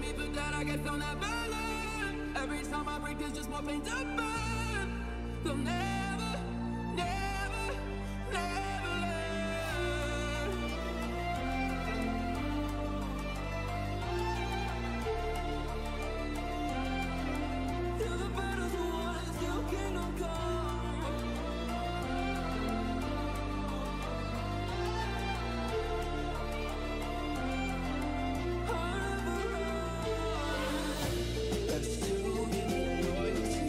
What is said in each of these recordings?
deeper that I get, on that burn. Every time I break, there's just more pain to burn. They'll never, never, never learn. Till the battle's won, still kingdom come. Let's do it, loyalty.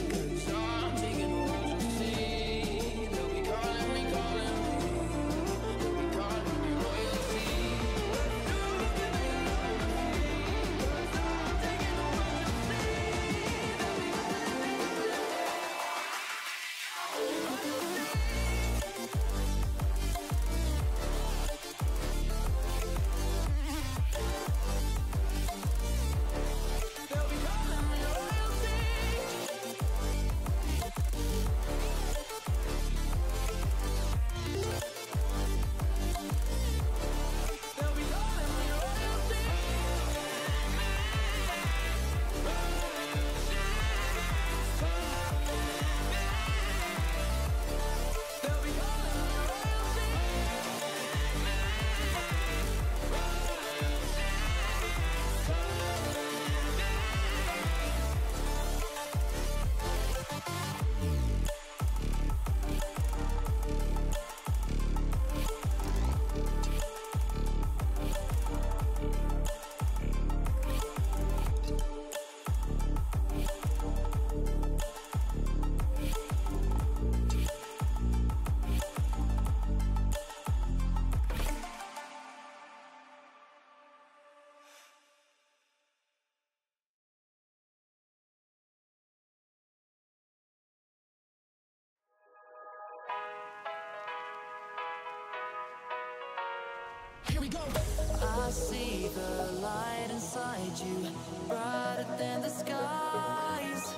'Cause I'm taking what you see. They'll be calling me, calling me. They'll be calling me royalty. Let's do it, loyalty. 'Cause I'm taking what you see. They'll be I see the light inside you, brighter than the skies.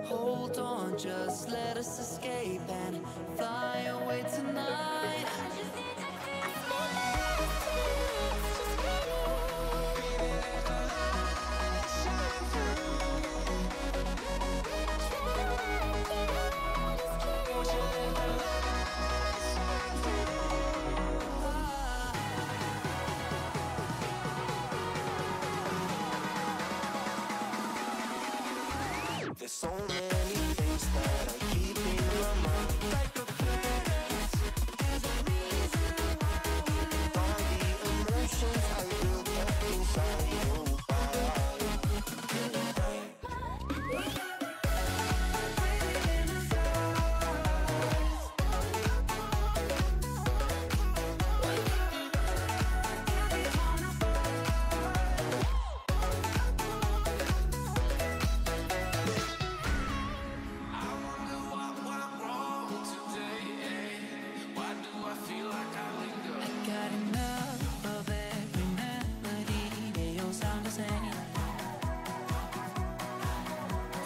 Hold on, just let us escape and fly away tonight. There's so many things that I keep in my mind. Like the past, there's a reason why we live. All the emotions I built up inside your body. Got enough of every melody, they all sound the same.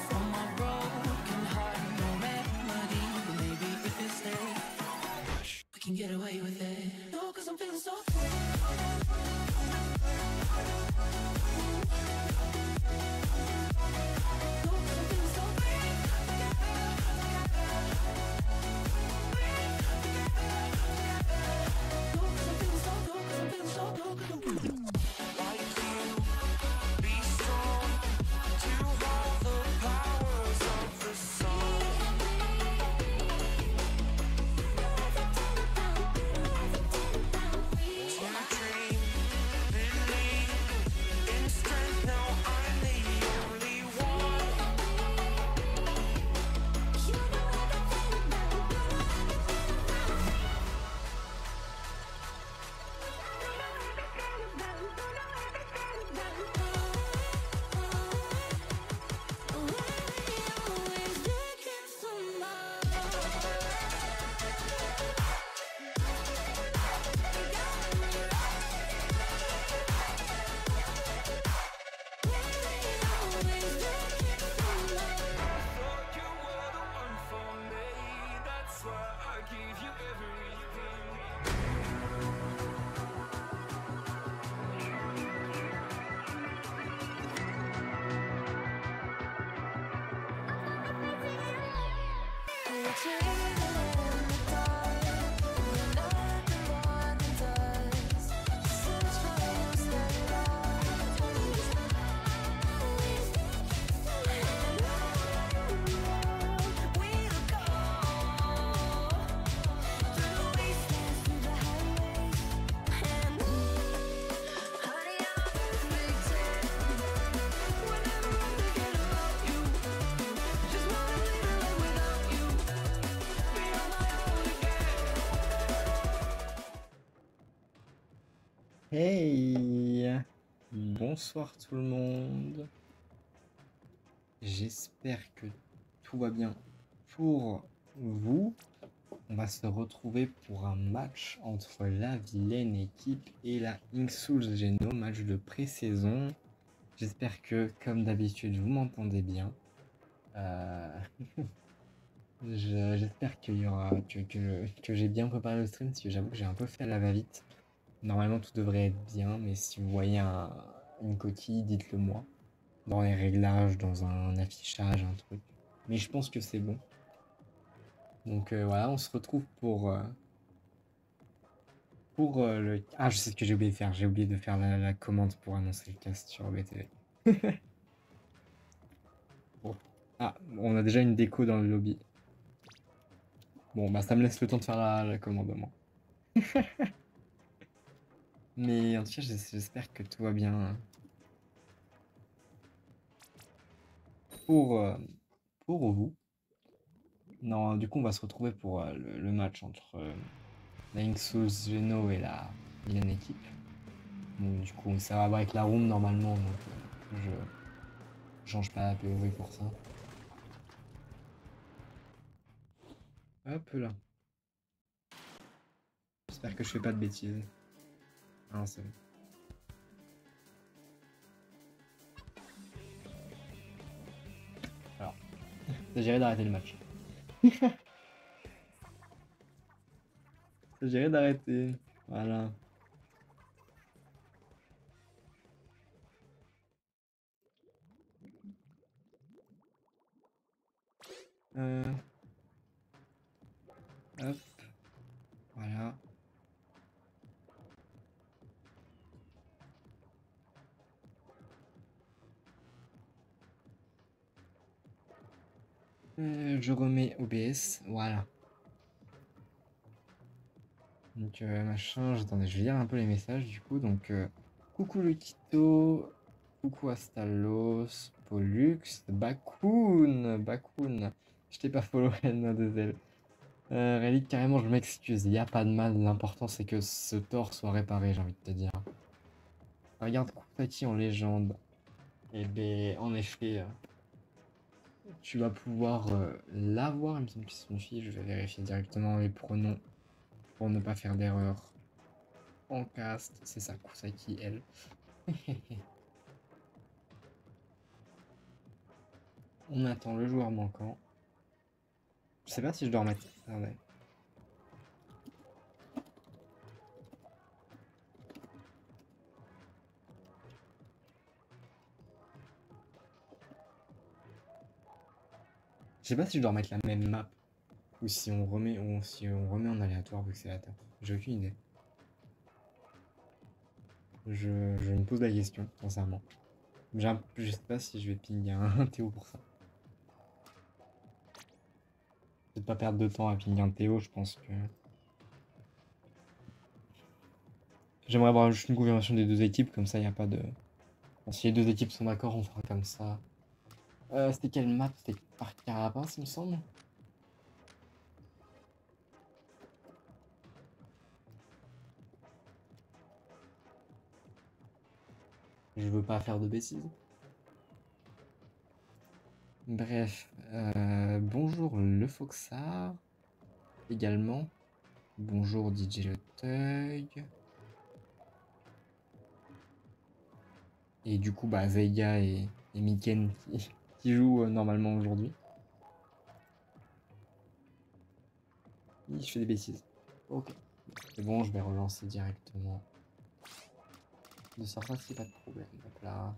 From my broken heart, no remedy, but maybe if you stay, we can get away with it. No, 'cause I'm feeling so free. Hey! Bonsoir tout le monde. J'espère que tout va bien pour vous. On va se retrouver pour un match entre la vilaine équipe et la Inksouls Geno, match de pré-saison. J'espère que, comme d'habitude, vous m'entendez bien. J'espère qu'il y aura que j'ai bien préparé le stream, parce que j'avoue que j'ai un peu fait à la va-vite. Normalement, tout devrait être bien, mais si vous voyez une coquille, dites-le moi. Dans les réglages, dans un affichage, un truc. Mais je pense que c'est bon. Donc voilà, on se retrouve pour le... Ah, je sais ce que j'ai oublié de faire. J'ai oublié de faire la commande pour annoncer le cast sur BTV. Bon. Ah, on a déjà une déco dans le lobby. Bon, bah ça me laisse le temps de faire la commande au moins. Mais en tout cas, j'espère que tout va bien pour vous. Non, du coup, on va se retrouver pour le match entre la Inksouls Geno et la vilaine équipe. Donc, du coup, ça va avec la room normalement, donc je change pas la POV pour ça. Hop là. J'espère que je fais pas de bêtises. Ah, c'est bon. Alors, s'agirait d'arrêter le match. S'agirait d'arrêter. Voilà. Hop. Voilà. Je remets OBS. Voilà. Donc machin, attendez, je vais lire un peu les messages du coup. Donc coucou Luquito, coucou Astalos, Pollux, Bakun. Je t'ai pas follow N2L. Relic, carrément, je m'excuse, il y a pas de mal. L'important c'est que ce tort soit réparé, j'ai envie de te dire. Regarde Kusaki en légende. Et ben en effet, tu vas pouvoir l'avoir. Il me semble que c'est une fille. Je vais vérifier directement les pronoms pour ne pas faire d'erreur. En cast, c'est ça, Kusaki, elle. On attend le joueur manquant. Je sais pas si je dois remettre. Attendez. Je sais pas si je dois remettre la même map ou si on remet en aléatoire vu que c'est la table. J'ai aucune idée. Je me pose la question, sincèrement. Je sais pas si je vais ping un Théo pour ça. Peut-être pas perdre de temps à ping un Théo, je pense que. J'aimerais avoir juste une confirmation des deux équipes, comme ça il n'y a pas de. Bon, si les deux équipes sont d'accord, on fera comme ça. C'était quelle map? C'était par Carapace, il me semble. Je veux pas faire de bêtises. Bref, bonjour le Foxard également. Bonjour DJ Le Teug. Et du coup, bah, Veiga et Miken qui jouent normalement aujourd'hui. Je fais des bêtises. Ok. C'est bon, je vais relancer directement. De ça, c'est pas de problème. Hop là.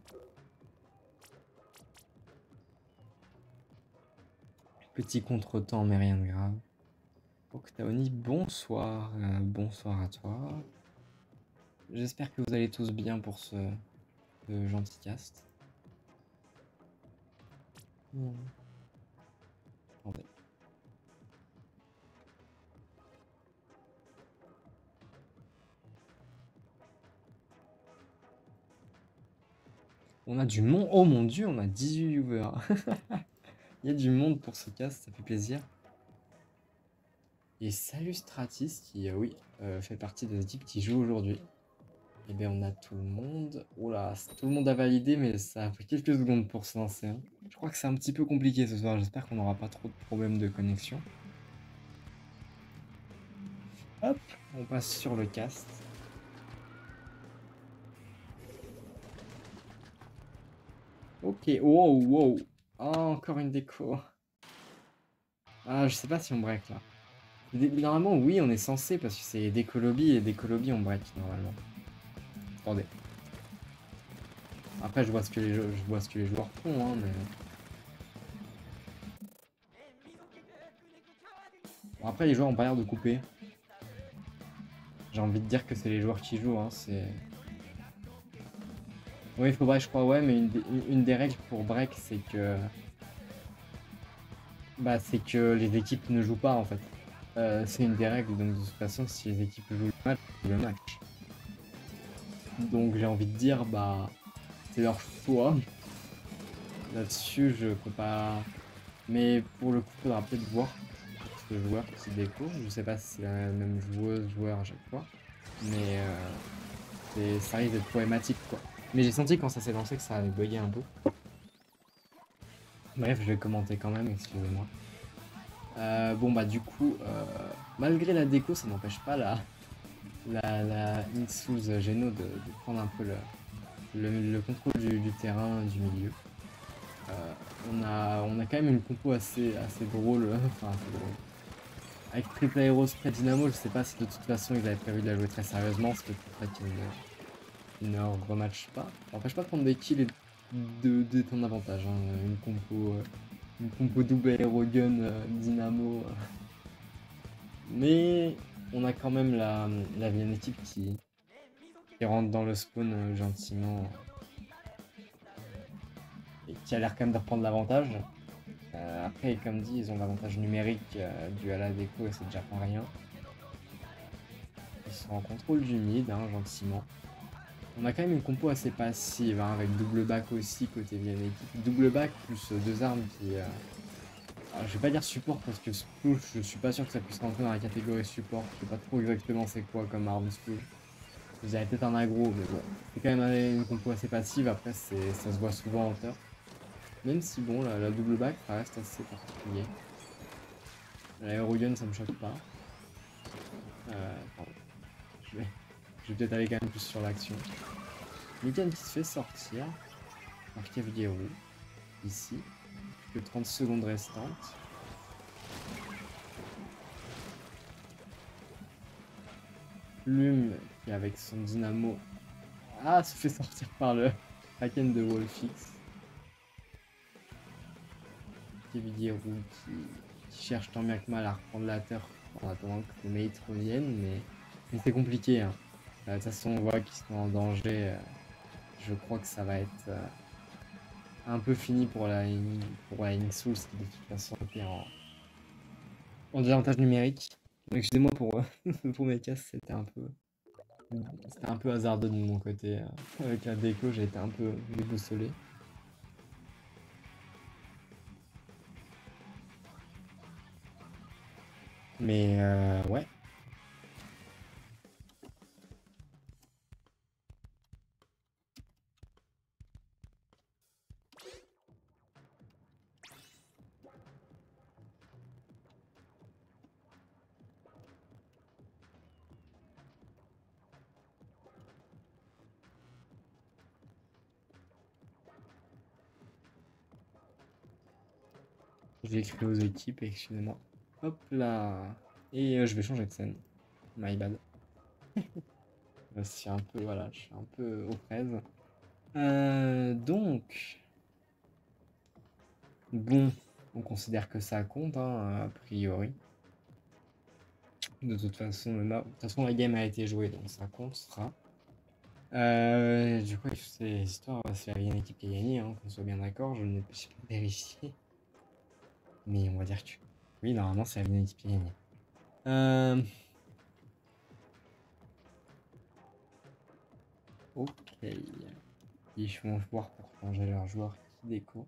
Petit contretemps, mais rien de grave. Octaoni, bonsoir. Bonsoir à toi. J'espère que vous allez tous bien pour ce gentil cast. Attendez. On a du monde. Oh mon dieu, on a 18 viewers. Il y a du monde pour ce cast, ça fait plaisir. Et salut Stratis qui, oui, fait partie des équipes qui jouent aujourd'hui. Et bien on a tout le monde. Oula, tout le monde a validé, mais ça a pris quelques secondes pour se lancer. Hein. Je crois que c'est un petit peu compliqué ce soir. J'espère qu'on n'aura pas trop de problèmes de connexion. Hop, on passe sur le cast. Ok, wow, wow. Ah, encore une déco. Ah, je sais pas si on break là. Normalement, oui, on est censé parce que c'est déco lobby et déco lobby on break normalement. Attendez. Après, je vois ce que les joueurs font, hein, mais. Bon, après, les joueurs ont pas l'air de couper. J'ai envie de dire que c'est les joueurs qui jouent, hein, c'est. Oui, il faut break, je crois, ouais, mais une des règles pour break, c'est que. Bah, c'est que les équipes ne jouent pas en fait. C'est une des règles, donc de toute façon, si les équipes jouent le match. Donc j'ai envie de dire, bah, c'est leur choix. Là-dessus, je peux pas. Mais pour le coup, il faudra peut-être voir ce joueur qui déco. Je sais pas si c'est la même joueuse, joueur à chaque fois. Mais ça risque d'être problématique quoi. Mais j'ai senti quand ça s'est lancé que ça avait bugué un peu. Bref, je vais commenter quand même, excusez-moi. Bon bah du coup, malgré la déco, ça n'empêche pas la Inksuz Geno de prendre un peu le contrôle du terrain, du milieu. On a quand même une compo assez drôle, enfin assez drôle. Avec Triple Aero Spread Dynamo, je sais pas si de toute façon ils avaient prévu de la jouer très sérieusement, c'est peut-être qu'ils ne rematchent pas. Ça n'empêche pas de prendre des kills et de ton avantage, hein. Une compo double Aero Gun Dynamo. Mais on a quand même la vilaine équipe qui rentre dans le spawn gentiment et qui a l'air quand même de reprendre l'avantage. Après, comme dit, ils ont l'avantage numérique dû à la déco et c'est déjà pas rien. Ils sont en contrôle du mid, hein, gentiment. On a quand même une compo assez passive, hein, avec double back aussi côté vilaine équipe. Double back plus deux armes qui... Alors, je vais pas dire support parce que Splouch, je suis pas sûr que ça puisse rentrer dans la catégorie support. Je sais pas trop exactement c'est quoi comme arme Splouch. Vous avez peut-être un aggro, mais bon. C'est quand même une compo assez passive, après ça se voit souvent en hauteur. Même si bon, la double back, ça reste assez particulier. L'aérogun, ça me choque pas. Pardon. Je vais peut-être aller quand même plus sur l'action. Lydian qui se fait sortir. Marqué Guérou. Ici. Que 30 secondes restantes. Plume qui avec son dynamo se fait sortir par le Kraken de Wolfix. Guérou qui cherche tant bien que mal à reprendre la terre en attendant que les mates reviennent, mais c'est compliqué. Hein. De toute façon, on voit qu'ils sont en danger. Je crois que ça va être un peu fini pour la Inksuz qui de toute façon était en désavantage numérique. Excusez-moi pour mes casses, c'était un peu hasardeux de mon côté. Avec la déco, j'ai été un peu déboussolé. Mais ouais. Je vais écrire aux équipes, excusez-moi. Hop là. Et je vais changer de scène. My bad. C'est un peu, voilà, je suis un peu aux fraises. Donc. Bon. On considère que ça compte, hein, a priori. De toute façon, la game a été jouée, donc ça comptera. Du coup, c'est l'histoire, c'est la vilaine équipe qui a gagné, hein, qu'on soit bien d'accord. Je n'ai pas vérifié. Mais on va dire que oui, normalement, c'est la vilaine équipe qui a gagné. Ok. Ils vont voir pour changer leur joueur qui déco.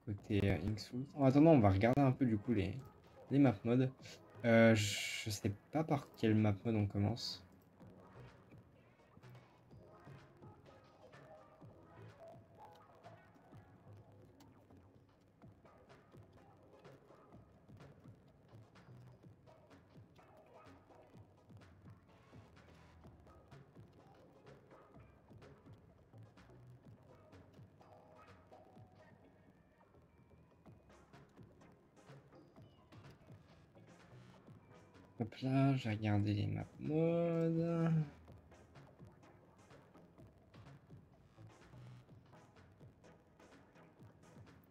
Côté Inksools. En attendant, on va regarder un peu du coup les map modes. Je sais pas par quelle map mode on commence. Hop là, j'ai regardé les map modes.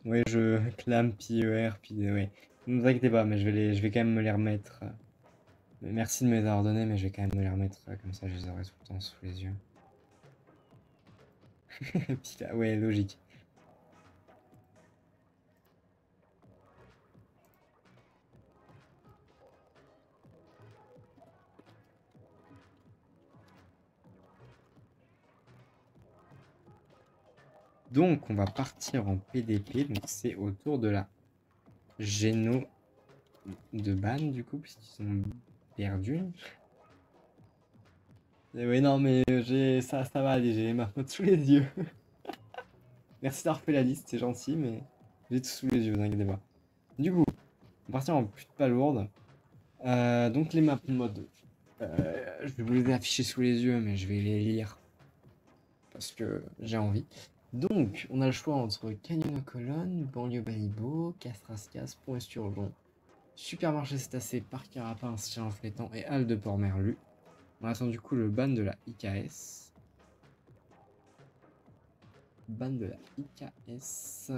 Oui, je clame PER, puis ouais. Ne vous inquiétez pas, mais je vais quand même me les remettre. Merci de me les avoir donnés, mais je vais quand même me les remettre comme ça, je les aurai tout le temps sous les yeux. Puis là, ouais, logique. Donc, on va partir en PDP. Donc, c'est autour de la Géno de Ban, du coup, puisqu'ils sont perdus. Et oui, non, mais ça va aller, j'ai ma faute sous les yeux. Merci d'avoir fait la liste, c'est gentil, mais j'ai tout sous les yeux, vous inquiétez pas. Du coup, on va partir en plus de palourde. Donc, les map modes. Je vais vous les afficher sous les yeux, mais je vais les lire parce que j'ai envie. Donc, on a le choix entre Canyon aux Colonnes, Banlieue Balibo, Castrascas, Pont-Esturgeon, Supermarché Cétacé, Parc Carapince, Chien Flétan et Halle de Port-Merlu. On attend du coup le ban de la IKS. Ban de la IKS.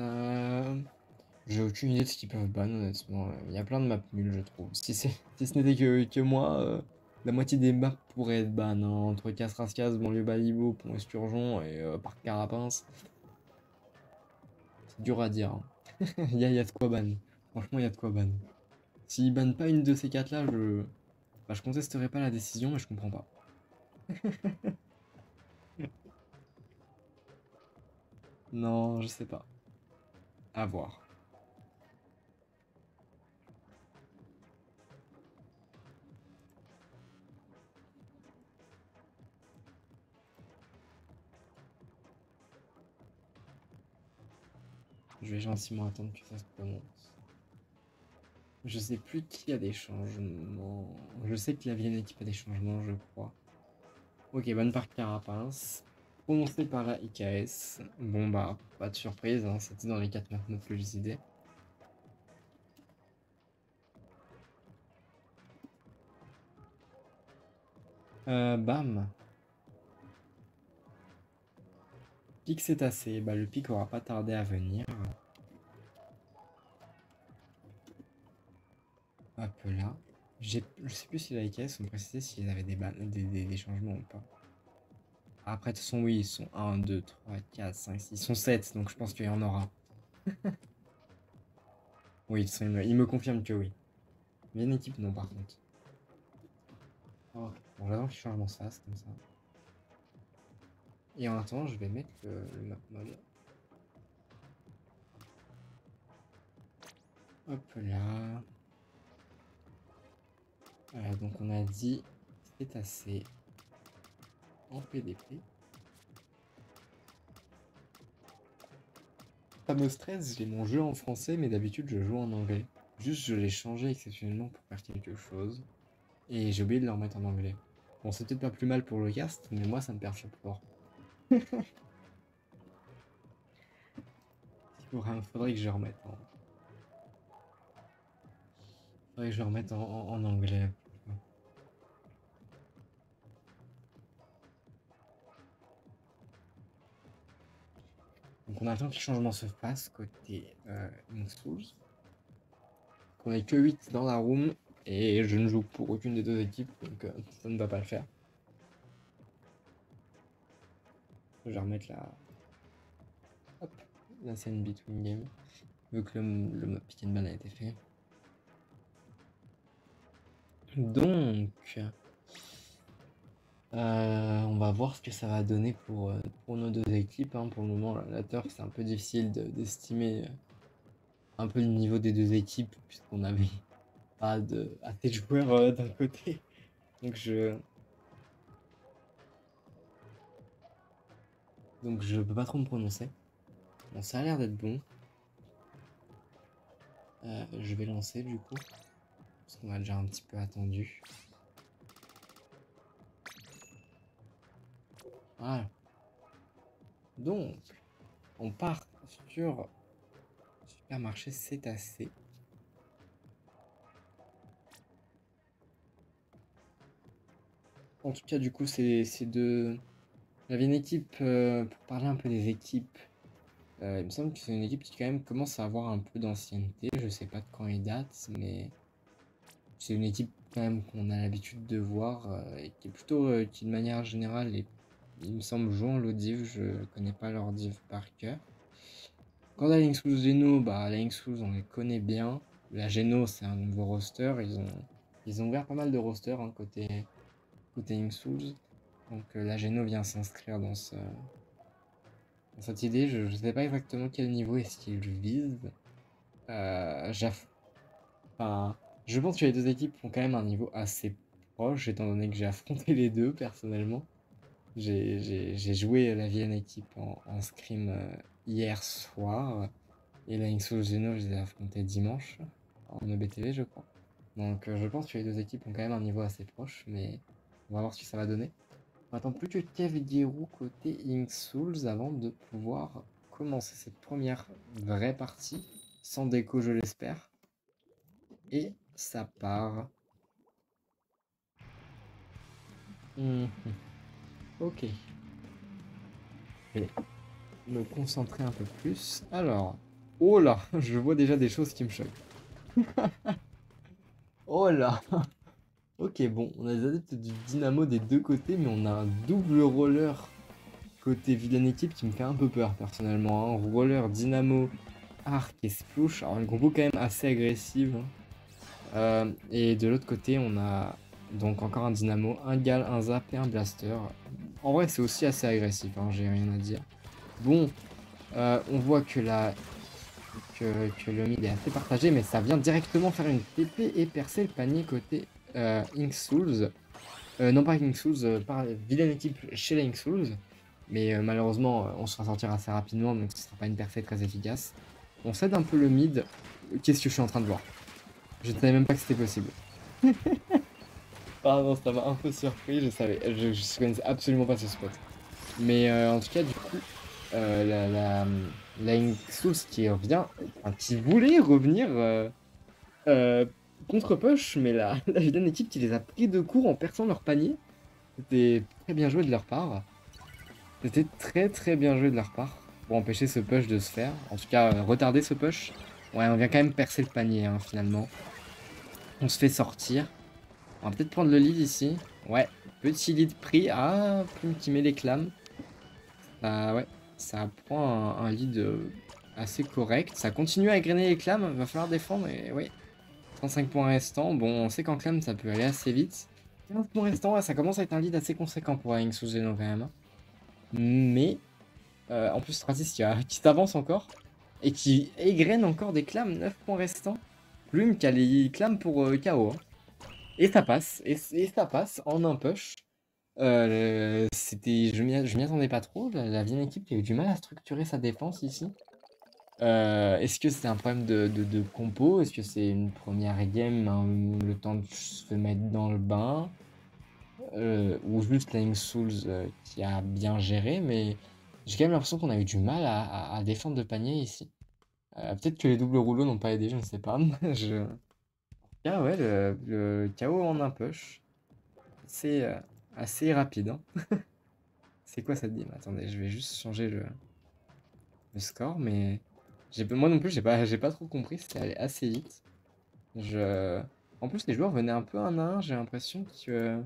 J'ai aucune idée de ce qu'ils peuvent ban, honnêtement. Il y a plein de maps nulles, je trouve. Si ce n'était que moi, la moitié des maps pourraient être ban, hein, entre Castrascas, Banlieue Balibo, Pont-Esturgeon et Parc Carapince. C'est dur à dire, hein. Il y a de quoi ban. Franchement, il y a de quoi ban. S'ils bannent pas une de ces quatre-là, je contesterai pas la décision, mais je comprends pas. Non, je sais pas. À voir. Je vais gentiment attendre que ça se prononce. Je sais plus qui a des changements. Je sais que la vieille équipe a des changements, je crois. Ok, bonne par Carapace. Prononcé par la IKS. Bon bah, pas de surprise, hein, c'était dans les 4 maintenant que je décidais. Bam. Pic cétacé. Bah le pic aura pas tardé à venir. Hop là. Je sais plus si la IKS ont précisé s'ils avaient des changements ou pas. Après, de toute façon, oui, ils sont 1, 2, 3, 4, 5, 6. Ils sont 7, donc je pense qu'il y en aura. Oui, de toute façon, il me confirme que oui. Mais une équipe, non, par contre. Oh, bon, j'attends qu'ils changent mon sas, comme ça. Et en attendant, je vais mettre le map mode. Hop là. Donc on a dit c'est assez en PDP. Ça me stresse, j'ai mon jeu en français, mais d'habitude je joue en anglais. Juste je l'ai changé exceptionnellement pour faire quelque chose. Et j'ai oublié de le remettre en anglais. Bon, c'est peut-être pas plus mal pour le cast, mais moi ça me perturbe fort. Faudrait que je remette faudrait que je remette en anglais. Donc on attend que le changement se fasse côté Inksools. qu'on est que 8 dans la room et je ne joue pour aucune des deux équipes, donc ça ne va pas le faire. Je vais remettre hop, la scène between game, vu que le mode pick and ban a été fait. Donc, on va voir ce que ça va donner pour nos deux équipes, hein. Pour le moment, la turf, c'est un peu difficile d'estimer un peu le niveau des deux équipes, puisqu'on avait pas assez de joueurs d'un côté. Donc je peux pas trop me prononcer. Bon, ça a l'air d'être bon. Je vais lancer du coup, parce qu'on a déjà un petit peu attendu. Voilà. Donc, on part sur Supermarché Cétacé. En tout cas, du coup, c'est de... J'avais une équipe, pour parler un peu des équipes, il me semble que c'est une équipe qui quand même commence à avoir un peu d'ancienneté. Je sais pas de quand ils datent, mais c'est une équipe quand même qu'on a l'habitude de voir et qui est plutôt, qui de manière générale, il me semble, jouant en low div. Je connais pas leur div par cœur. Quant à Lynx Geno, bah Lynx on les connaît bien. La Geno, c'est un nouveau roster. Ils ont ouvert pas mal de rosters, hein, côté Lynx. Donc la Geno vient s'inscrire dans cette idée. Je sais pas exactement quel niveau est-ce qu'ils visent. Enfin, je pense que les deux équipes font quand même un niveau assez proche, étant donné que j'ai affronté les deux personnellement. J'ai joué la vilaine équipe en scrim hier soir, et la Inxo Geno, je les ai affrontés dimanche en EBTV, je crois. Donc je pense que les deux équipes ont quand même un niveau assez proche, mais on va voir ce que ça va donner. On attend plus que Kev Guérou côté Inksouls avant de pouvoir commencer cette première vraie partie, sans déco, je l'espère. Et ça part. Ok. Je vais me concentrer un peu plus. Alors, oh là, je vois déjà des choses qui me choquent. Oh là. Ok, bon, on a des adeptes du Dynamo des deux côtés, mais on a un double roller côté vilaine équipe qui me fait un peu peur personnellement, hein. Roller, Dynamo, Arc et Splouche. Alors, une combo quand même assez agressive, hein. Et de l'autre côté, on a donc encore un Dynamo, un Gal, un Zap et un Blaster. En vrai, c'est aussi assez agressif, hein, j'ai rien à dire. Bon, on voit que le mid est assez partagé, mais ça vient directement faire une TP et percer le panier côté Inksouls. Non pas Inksouls, par vilaine équipe chez la Inksouls. Mais malheureusement, on se fera sortir assez rapidement, donc ce sera pas une percée très efficace. On cède un peu le mid. Qu'est-ce que je suis en train de voir? Je ne savais même pas que c'était possible. Pardon, ça m'a un peu surpris, je connaissais absolument pas ce spot. Mais en tout cas, du coup, la Inksouls qui revient, enfin, qui voulait revenir contre Push, mais la vilaine équipe qui les a pris de court en perçant leur panier. C'était très bien joué de leur part. C'était très très bien joué de leur part pour empêcher ce push de se faire. En tout cas, retarder ce push. Ouais, on vient quand même percer le panier, hein, finalement. On se fait sortir. On va peut-être prendre le lead ici. Ouais, petit lead pris. Ah, Plume qui met les clams. Ouais, ça prend un lead assez correct. Ça continue à égrener les clams. Va falloir défendre. Et ouais, 35 points restants. Bon, on sait qu'en clam, ça peut aller assez vite. 15 points restants, ouais, ça commence à être un lead assez conséquent pour Aing sous Zeno quand même. Mais en plus, Stratis qui s'avance encore et qui égrène encore des clams, 9 points restants. Plume qui a les clams pour KO. Hein. Et ça passe, et ça passe en un push. Je m'y attendais pas trop. La vieille équipe qui a eu du mal à structurer sa défense ici. Est-ce que c'est un problème de compo? Est-ce que c'est une première game, hein, le temps de se mettre dans le bain? Ou juste la Souls qui a bien géré, mais j'ai quand même l'impression qu'on a eu du mal à défendre le panier ici. Peut-être que les doubles rouleaux n'ont pas aidé, je ne sais pas. Ah ouais, le KO en un push. C'est assez rapide. Hein. C'est quoi cette game? Attendez, je vais juste changer le score, mais moi non plus, j'ai pas trop compris, c'était allé assez vite. Je... En plus, les joueurs venaient un peu un à un. J'ai l'impression que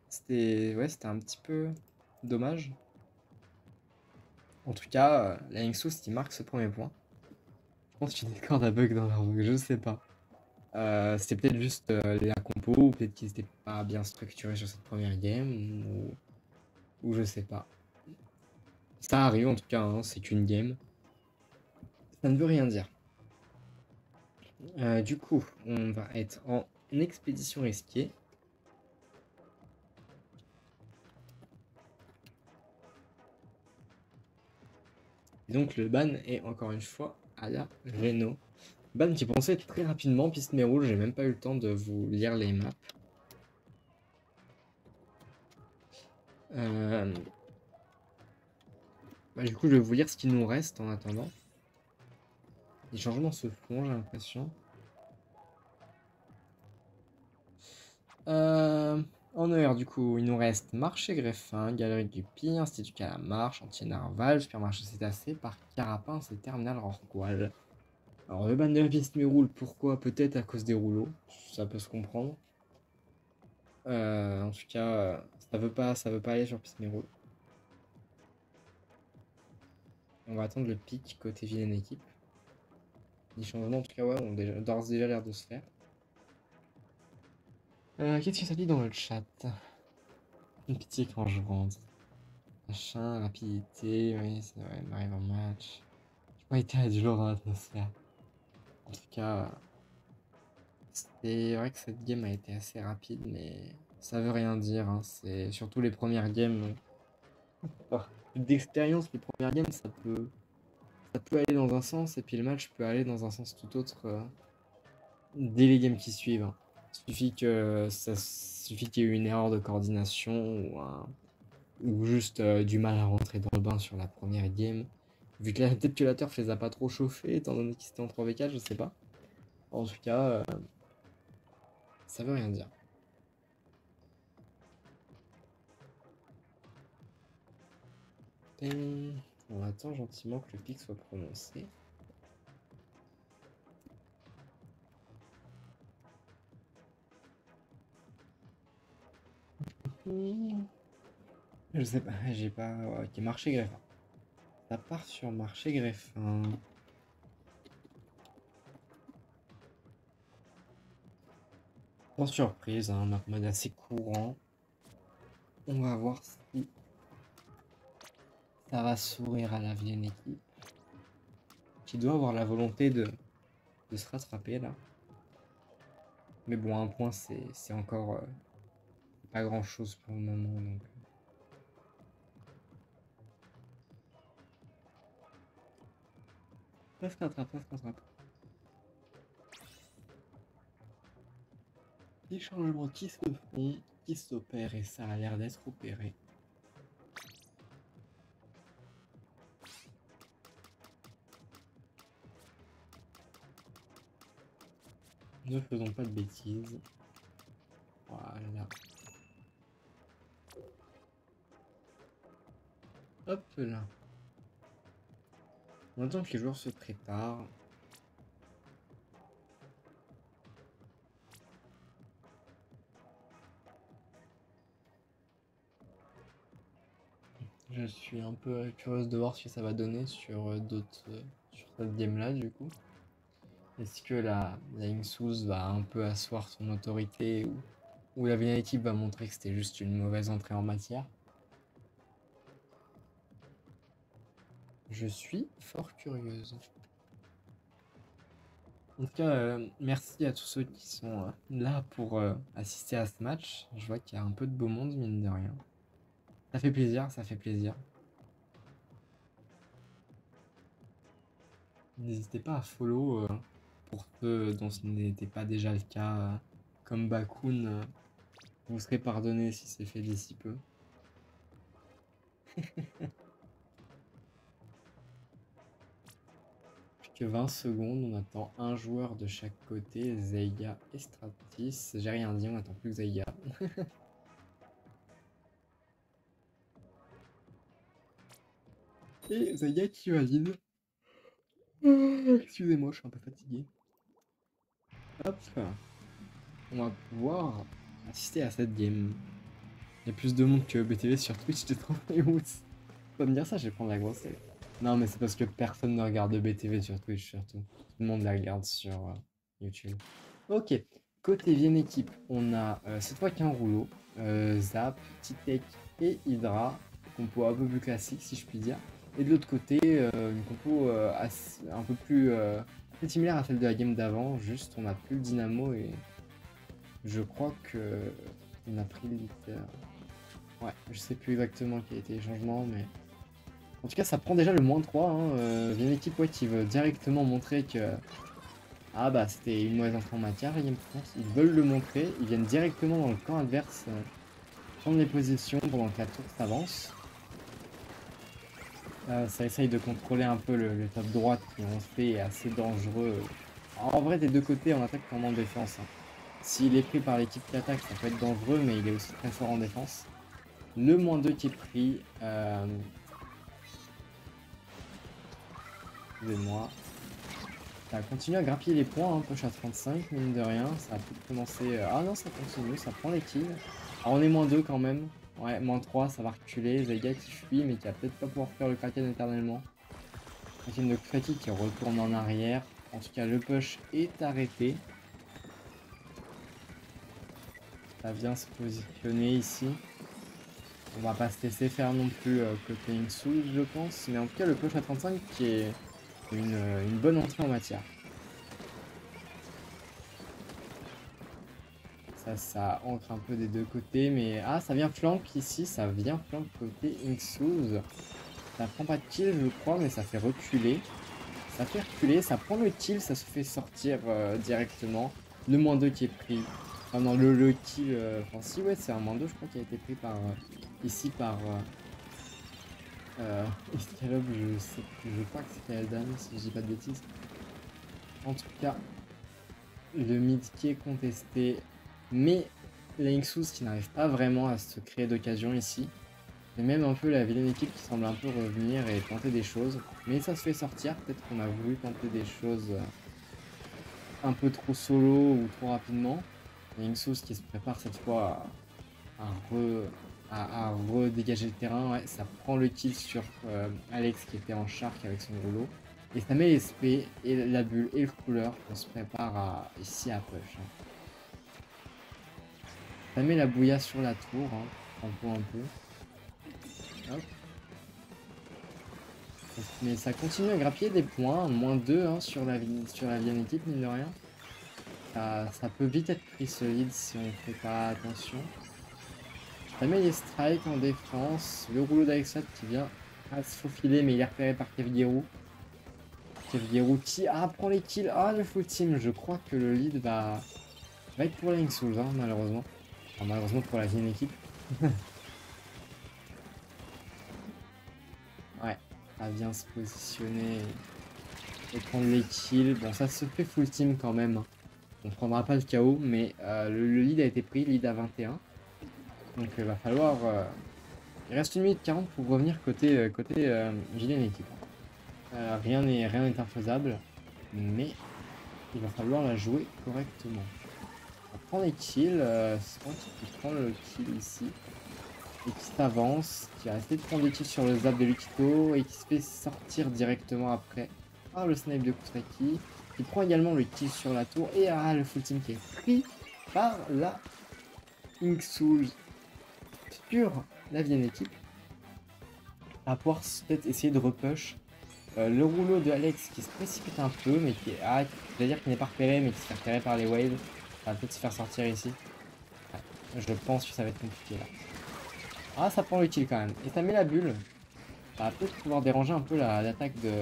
c'était un petit peu dommage. En tout cas, la Linksus qui marque ce premier point. Je pense qu'il y a Discord a bug dans leur bug, je sais pas. C'était peut-être juste la compo, ou peut-être qu'ils étaient pas bien structurés sur cette première game, ou je sais pas. Ça arrive en tout cas, hein, c'est qu'une game. Ça ne veut rien dire. Du coup, on va être en expédition risquée. Et donc le ban est encore une fois à la Reno. Ban qui pensait être très rapidement, piste mais rouge, j'ai même pas eu le temps de vous lire les maps. Du coup, je vais vous lire ce qu'il nous reste en attendant. Les changements se font, j'ai l'impression. En ER, du coup, il nous reste Marché Greffin, Galerie du Pire, Institut Calamar, Chantier Narval, Supermarché Cétacé, Parc Carapin, et Terminal Rorqual. Alors, le ban de la piste mais roule, pourquoi? Peut-être à cause des rouleaux, ça peut se comprendre. En tout cas, ça veut pas aller sur piste mais roule. On va attendre le pic côté vilaine équipe. Les changements, en tout cas, ouais, ont d'ores et déjà l'air de se faire. Qu'est-ce que ça dit dans le chat? Une pitié quand je rentre. Machin, rapidité, oui, c'est vrai, on arrive en match. J'ai pas été à du lourd dans l'atmosphère. En tout cas, c'est vrai que cette game a été assez rapide, mais ça veut rien dire, hein. C'est surtout les premières games. D'expérience, les premières games, ça peut aller dans un sens, et puis le match peut aller dans un sens tout autre dès les games qui suivent, hein. Suffit qu'il y ait eu une erreur de coordination ou juste du mal à rentrer dans le bain sur la première game. Vu que peut-être que la turf les a pas trop chauffés, étant donné qu'ils étaient en 3v4, je sais pas. En tout cas, ça veut rien dire. On attend gentiment que le pic soit prononcé. Je sais pas, j'ai pas... Ok, marché greffin. Ça part sur marché greffin. Sans surprise, hein, un mode assez courant. On va voir si ça va sourire à la vilaine équipe. Qui doit avoir la volonté de se rattraper là. Mais bon, un point, c'est encore pas grand chose pour le moment. Donc... Ça se rattrape, ça se rattrape. Les changements qui se font, qui s'opèrent, et ça a l'air d'être opéré. Ne faisons pas de bêtises. Voilà. Hop là. On attend que les joueurs se préparent. Je suis un peu curieuse de voir ce que ça va donner sur sur cette game là du coup. Est-ce que la Inksous va un peu asseoir son autorité ou la vilaine équipe va montrer que c'était juste une mauvaise entrée en matière? Je suis fort curieuse. En tout cas, merci à tous ceux qui sont là pour assister à ce match. Je vois qu'il y a un peu de beau monde, mine de rien. Ça fait plaisir, ça fait plaisir. N'hésitez pas à follow pour ceux dont ce n'était pas déjà le cas, comme Bakun. Vous serez pardonné si c'est fait d'ici peu. Plus que 20 secondes, on attend un joueur de chaque côté, Zeiga et Stratis. J'ai rien dit, on attend plus que Zeiga. Et Zeiga qui valide. Excusez-moi, je suis un peu fatigué. Hop, on va pouvoir assister à cette game. Il y a plus de monde que BTV sur Twitch, je trouve. Faut me dire ça, je vais prendre la grosse tête. Non, mais c'est parce que personne ne regarde BTV sur Twitch, surtout. Tout le monde la regarde sur YouTube. Ok, côté Vienne équipe, on a cette fois qu'un rouleau, Zap, Titek et Hydra, compo un peu plus classique si je puis dire. Et de l'autre côté, une compo un peu plus similaire à celle de la game d'avant, juste on a plus le dynamo et je crois que on a pris le leader. Ouais, je sais plus exactement quel était les changements, mais en tout cas ça prend déjà le -3. Il y a une équipe qui veut directement montrer que ah bah c'était une mauvaise entrée en matière, la game France. Ils veulent le montrer, ils viennent directement dans le camp adverse prendre les positions pendant que la tour s'avance. Ça essaye de contrôler un peu le top droite qui on fait est assez dangereux. En vrai des deux côtés en attaque comme en défense. S'il est pris par l'équipe qui attaque ça peut être dangereux mais il est aussi très fort en défense. Le -2 qui est pris. Excusez-moi. Ça continue à grappiller les points, hein, push à 35, mine de rien. Ça a peut-être commencé. Ah non, ça continue, ça prend les kills. Alors on est -2 quand même. Ouais, -3, ça va reculer. Vega qui fuit, mais qui va peut-être pas pouvoir faire le Kraken éternellement. Kraken de Kraki qui retourne en arrière. En tout cas, le push est arrêté. Ça vient se positionner ici. On va pas se laisser faire non plus côté Inksul, je pense. Mais en tout cas, le push à 35 qui est une bonne entrée en matière. Ça ancre un peu des deux côtés. Mais ah, ça vient flank ici. Ça vient flank côté Inksul. Ça prend pas de kill, je crois, mais ça fait reculer. Ça fait reculer. Ça prend le kill. Ça se fait sortir directement. Le -2 qui est pris. Enfin, non, le kill. Enfin, si, ouais, c'est un -2, je crois, qui a été pris par. Ici par Escalope, je crois que c'était Eldan, si je dis pas de bêtises. En tout cas, le mid qui est contesté, mais Lynxus qui n'arrive pas vraiment à se créer d'occasion ici. Et même un peu la vilaine équipe qui semble un peu revenir et tenter des choses. Mais ça se fait sortir, peut-être qu'on a voulu tenter des choses un peu trop solo ou trop rapidement. Lynxus qui se prépare cette fois à redégager le terrain. Ouais, ça prend le kill sur Alex qui était en shark avec son rouleau. Et ça met l'SP et la bulle et le couleur. On se prépare ici à push. Ça met la bouilla sur la tour. Un peu. Hop. Mais ça continue à grappiller des points. -2 sur la vienne équipe, mine de rien. Ça peut vite être pris solide si on ne fait pas attention. Ça met les strikes en défense. Le rouleau d'Alexat qui vient à se faufiler, mais il est repéré par Kevguerou. Kevguerou qui prend les kills. Ah, le full team. Je crois que le lead va être pour la Inksul, malheureusement. Enfin, malheureusement pour la vienne équipe. Ouais, ça vient se positionner et prendre les kills. Bon, ça se fait full team quand même. On prendra pas le KO, mais le lead a été pris, lead à 21. Donc il va falloir... il reste 1 minute 40 pour revenir côté vilaine équipe. Rien n'est infaisable, mais il va falloir la jouer correctement. On prend les kills, Spank qui prend le kill ici, et qui s'avance, qui a essayé de prendre des kills sur le zap de Lukito, et qui se fait sortir directement après par le snipe de Kusaki. Il prend également le kill sur la tour, et le full team qui est pris par la Inksul sur la vienne équipe. À pouvoir peut-être essayer de repush. Le rouleau de Alex qui se précipite un peu, mais qui est. Je vais dire qu'il n'est pas repéré, mais qui se fait repérer par les waves. Ça va peut-être se faire sortir ici. Ouais, je pense que ça va être compliqué là. Ah, ça prend le kill quand même. Et ça met la bulle. Ça va peut-être pouvoir déranger un peu l'attaque de.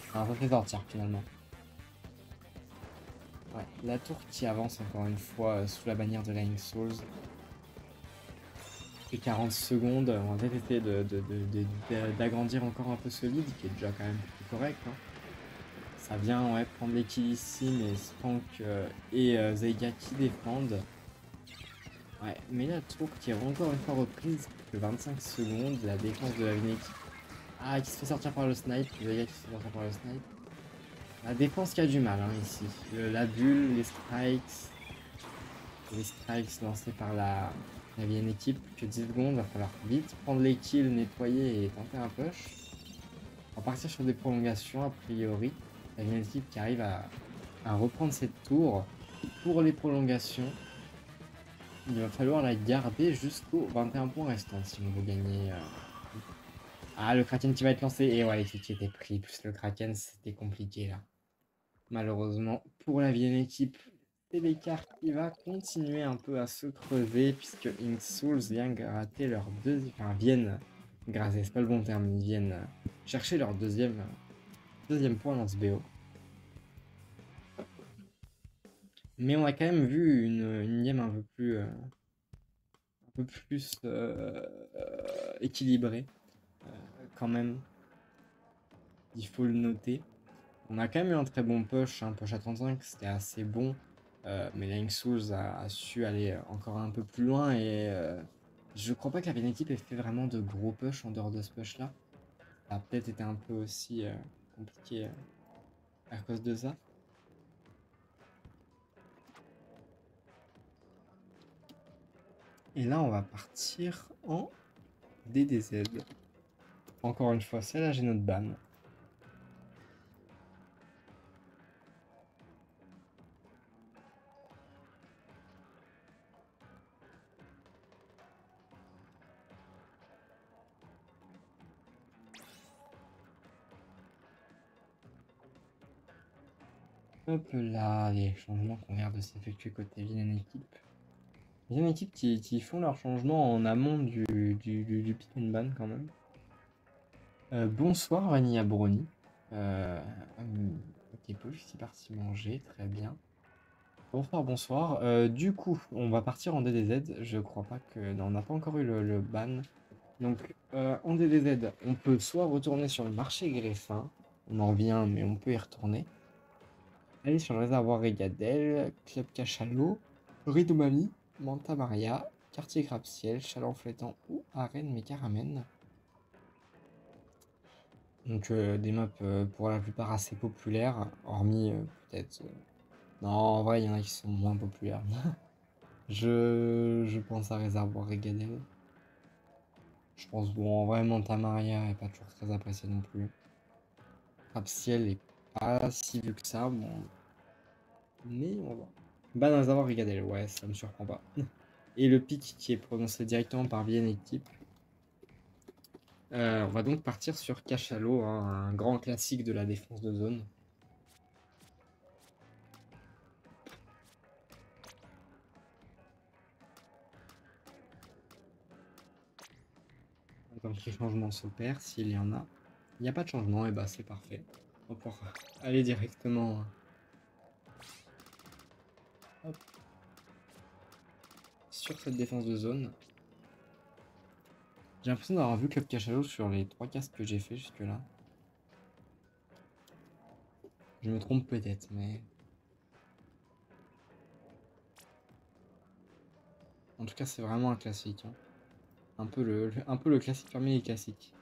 Enfin, ça fait sortir finalement. Ouais, la tour qui avance encore une fois sous la bannière de la Inksul. Et 40 secondes, on va peut-être essayer d'agrandir encore un peu ce lead qui est déjà quand même plus correct. Ça vient prendre les kills ici, mais Spank et Zeiga qui défendent. Ouais, mais la tour qui est encore une fois reprise, que 25 secondes, la défense de la vienne équipe. Qui se fait sortir par le snipe, Zeiga qui se fait sortir par le snipe. La défense qui a du mal hein, ici. La bulle, les strikes lancés par la vienne équipe. Que 10 secondes, va falloir vite prendre les kills, nettoyer et tenter un push. On va partir sur des prolongations a priori. La vienne équipe qui arrive à reprendre cette tour pour les prolongations. Il va falloir la garder jusqu'aux 21 points restants si on veut gagner. Ah, le Kraken qui va être lancé. Et ouais, qui était pris. Plus le Kraken, c'était compliqué là. Malheureusement, pour la Vienne équipe, c'est l'écart qui va continuer un peu à se creuser puisque Inksouls vient gratter leur deuxième. Enfin, viennent gratter, c'est pas le bon terme, ils viennent chercher leur deuxième point dans ce BO. Mais on a quand même vu une game un peu plus équilibrée, quand même. Il faut le noter. On a quand même eu un très bon push, un push à 35, c'était assez bon. Mais Lying Souls a su aller encore un peu plus loin et je crois pas que la Vienne équipe ait fait vraiment de gros push en dehors de ce push là. Ça a peut-être été un peu aussi compliqué à cause de ça. Et là on va partir en DDZ. Encore une fois, c'est là j'ai notre ban. Hop là, les changements qu'on vient de s'effectuer côté Villain équipe. Villain équipe qui font leurs changements en amont du pick and ban quand même. Bonsoir Vanilla Brony. Ok, Paul, je suis parti manger, très bien. Bonsoir, bonsoir. Du coup, on va partir en DDZ. Je crois pas que. Non, on n'a pas encore eu le ban. Donc, en DDZ, on peut soit retourner sur le marché Greffin. On en revient, mais on peut y retourner. Aller sur le réservoir Régadel, Club Cachalot, Ridomami, Manta Maria, Quartier Grapciel, Chalon-Flétan ou Arène Mécaramène. Donc des maps pour la plupart assez populaires, hormis peut-être... Non, en vrai, il y en a qui sont moins populaires. Je pense à Réservoir Régadel. Je pense, bon, en vrai, Manta Maria est pas toujours très apprécié non plus. Grapciel est pas si vu que ça, bon... Mais on va voir. Ban Réservoir Régadel, ouais, ça me surprend pas. Et le pic qui est prononcé directement par Vienne équipe. On va donc partir sur Cachalot, hein, un grand classique de la défense de zone. Donc les changements s'opèrent, s'il y en a. Il n'y a pas de changement, et bah c'est parfait. On va pouvoir aller directement hop, sur cette défense de zone. J'ai l'impression d'avoir vu Club Cachalot sur les 3 castes que j'ai fait jusque-là. Je me trompe peut-être, mais... En tout cas, c'est vraiment un classique. Hein. Un peu le classique parmi les classiques.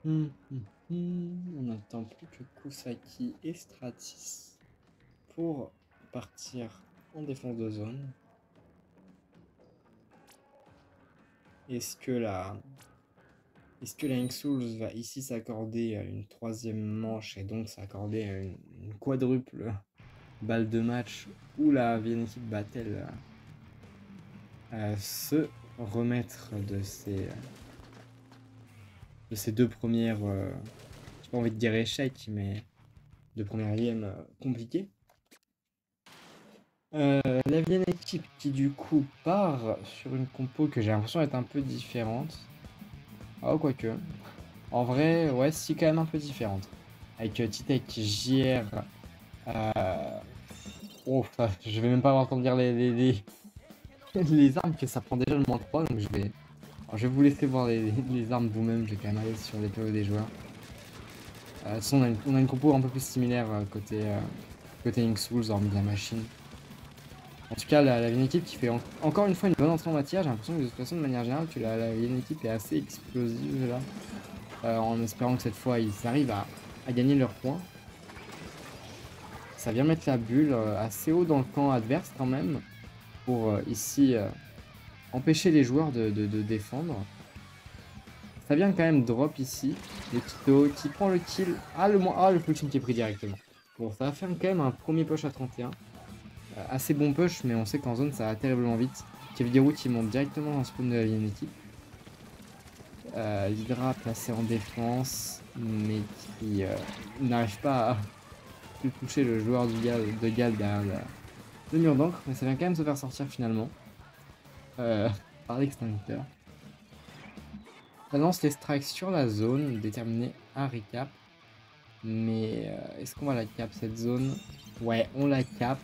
On n'attend plus que Kusaki et Stratis pour partir en défense de zone. Est-ce que la Inksouls va ici s'accorder une 3e manche et donc s'accorder une quadruple balle de match, ou la Vienne équipe va-t-elle se remettre de ces deux premières, j'ai pas envie de dire échecs, mais deux premières games compliquées. La Vienne équipe qui du coup part sur une compo que j'ai l'impression d'être un peu différente. Ah, quoique. En vrai, ouais, si, quand même un peu différente. avec Titech, JR. Oh, je vais même pas avoir le temps de dire les armes que ça prend déjà le -3, donc alors, je vais vous laisser voir les armes vous-même, j'ai quand même allé sur les PO des joueurs. On a une compo un peu plus similaire côté Ink Souls, hormis de la machine. En tout cas, la Vienne équipe qui fait encore une fois une bonne entrée en matière. J'ai l'impression que de toute façon, de manière générale, que la Vienne équipe est assez explosive là. En espérant que cette fois, ils arrivent à gagner leurs points. Ça vient mettre la bulle assez haut dans le camp adverse quand même. Pour ici empêcher les joueurs de défendre. Ça vient quand même drop ici. Le Tito qui prend le kill. Le full team qui est pris directement. Bon, ça va faire quand même un premier push à 31. Assez bon push, mais on sait qu'en zone ça va terriblement vite. Keviderout qui monte directement dans le spawn de la Vienne équipe. L'Hydra placé en défense, mais qui n'arrive pas à toucher le joueur de Gal derrière le mur d'encre, mais ça vient quand même se faire sortir finalement par l'extincteur. Ça lance les strikes sur la zone, déterminer un recap. Mais est-ce qu'on va la cap cette zone? Ouais, on la cap.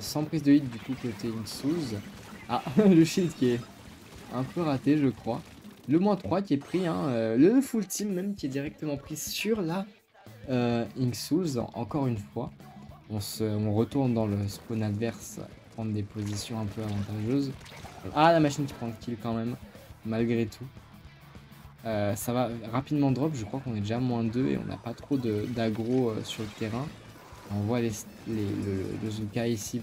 Sans prise de hit du coup côté Insouls. Ah, le shield qui est un peu raté je crois. Le -3 qui est pris, hein, le full team même qui est directement pris sur la Insouls encore une fois. On retourne dans le spawn adverse, prendre des positions un peu avantageuses. Ah, la machine qui prend le kill quand même, malgré tout. Ça va rapidement drop, je crois qu'on est déjà -2 et on n'a pas trop d'aggro sur le terrain. On voit le Zuka ici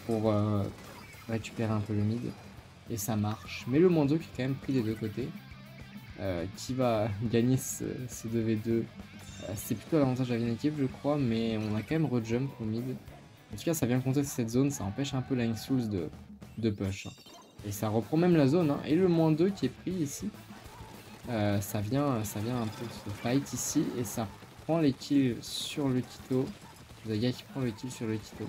pour récupérer un peu le mid. Et ça marche. Mais le -2 qui est quand même pris des deux côtés. Qui va gagner ce 2v2. C'est plutôt l'avantage de la Vienne équipe je crois, mais on a quand même rejump au mid. En tout cas ça vient contester cette zone, ça empêche un peu la Insouls de push. Et ça reprend même la zone, hein. Et le -2 qui est pris ici. Ça vient un peu se fight ici et ça prend les kills sur le Tito. Zaga qui prend le kill sur le Tito.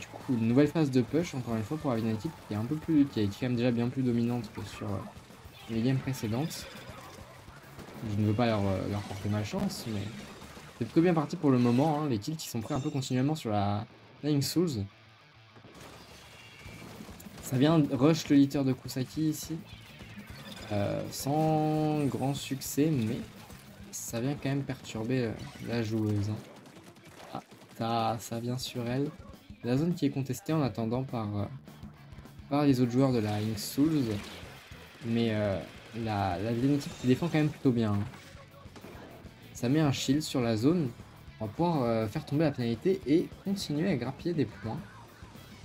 Du coup, une nouvelle phase de push encore une fois pour la Vienne équipe qui est quand même déjà bien plus dominante que sur les games précédentes. Je ne veux pas leur porter malchance, mais c'est plutôt bien parti pour le moment, hein. Les kills qui sont pris un peu continuellement sur la Ink Souls. Ça vient rush le leader de Kusaki ici. Sans grand succès, mais ça vient quand même perturber la joueuse. Hein. Ah, ça vient sur elle. La zone qui est contestée en attendant par les autres joueurs de la Ink Souls. Mais la Vienne équipe qui défend quand même plutôt bien. Hein. Ça met un shield sur la zone. On va pouvoir faire tomber la pénalité et continuer à grappiller des points.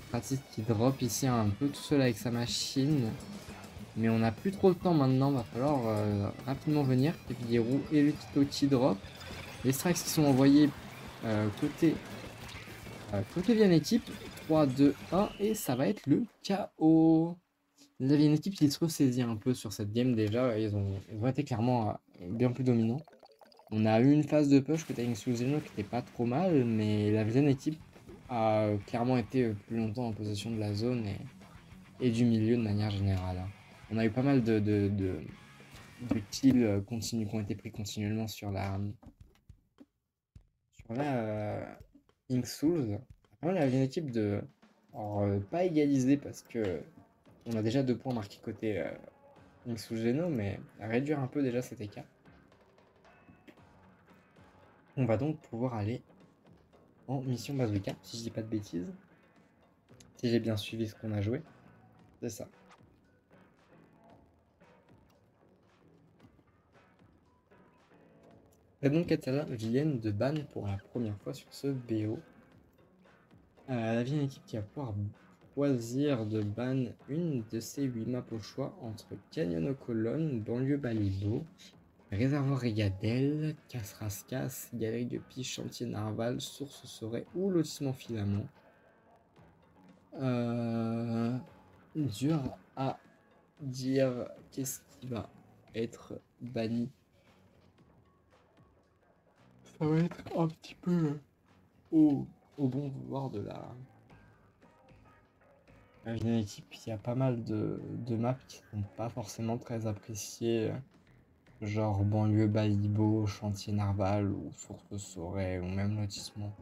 Pratique qui drop ici un peu tout seul avec sa machine. Mais on n'a plus trop de temps maintenant, va falloir rapidement venir. Keviderout et le Tito qui drop. Les strikes qui sont envoyés côté Vienne équipe. 3, 2, 1 et ça va être le KO. La Vienne équipe qui se ressaisit un peu sur cette game déjà. Ils ont été clairement bien plus dominants. On a eu une phase de push côté Insouls qui n'était pas trop mal, mais la Vienne équipe a clairement été plus longtemps en possession de la zone et du milieu de manière générale. On a eu pas mal de kills qui ont été pris continuellement sur la Ink Souls. Après, la Vienne équipe pas égaliser parce que on a déjà 2 points marqués côté Ink Souls Geno, mais à réduire un peu déjà cet écart. On va donc pouvoir aller en mission bazooka, si je dis pas de bêtises. Si j'ai bien suivi ce qu'on a joué, c'est ça. Et donc Katala viennent de ban pour la première fois sur ce BO. La Vienne équipe qui va pouvoir choisir de ban une de ces 8 maps au choix entre Canyon aux Colonnes, Banlieue Balibo, Réservoir Régadel, Casse-Rascasse, Galerie de Piche, Chantier Narval, Source Soret ou Lotissement Filament. Dur à dire qu'est-ce qui va être banni. Ça va être un petit peu au bon vouloir de la Vienne équipe. Il y a pas mal de maps qui sont pas forcément très appréciées genre banlieue Balibo, chantier Narval ou source Sorel ou même lotissement.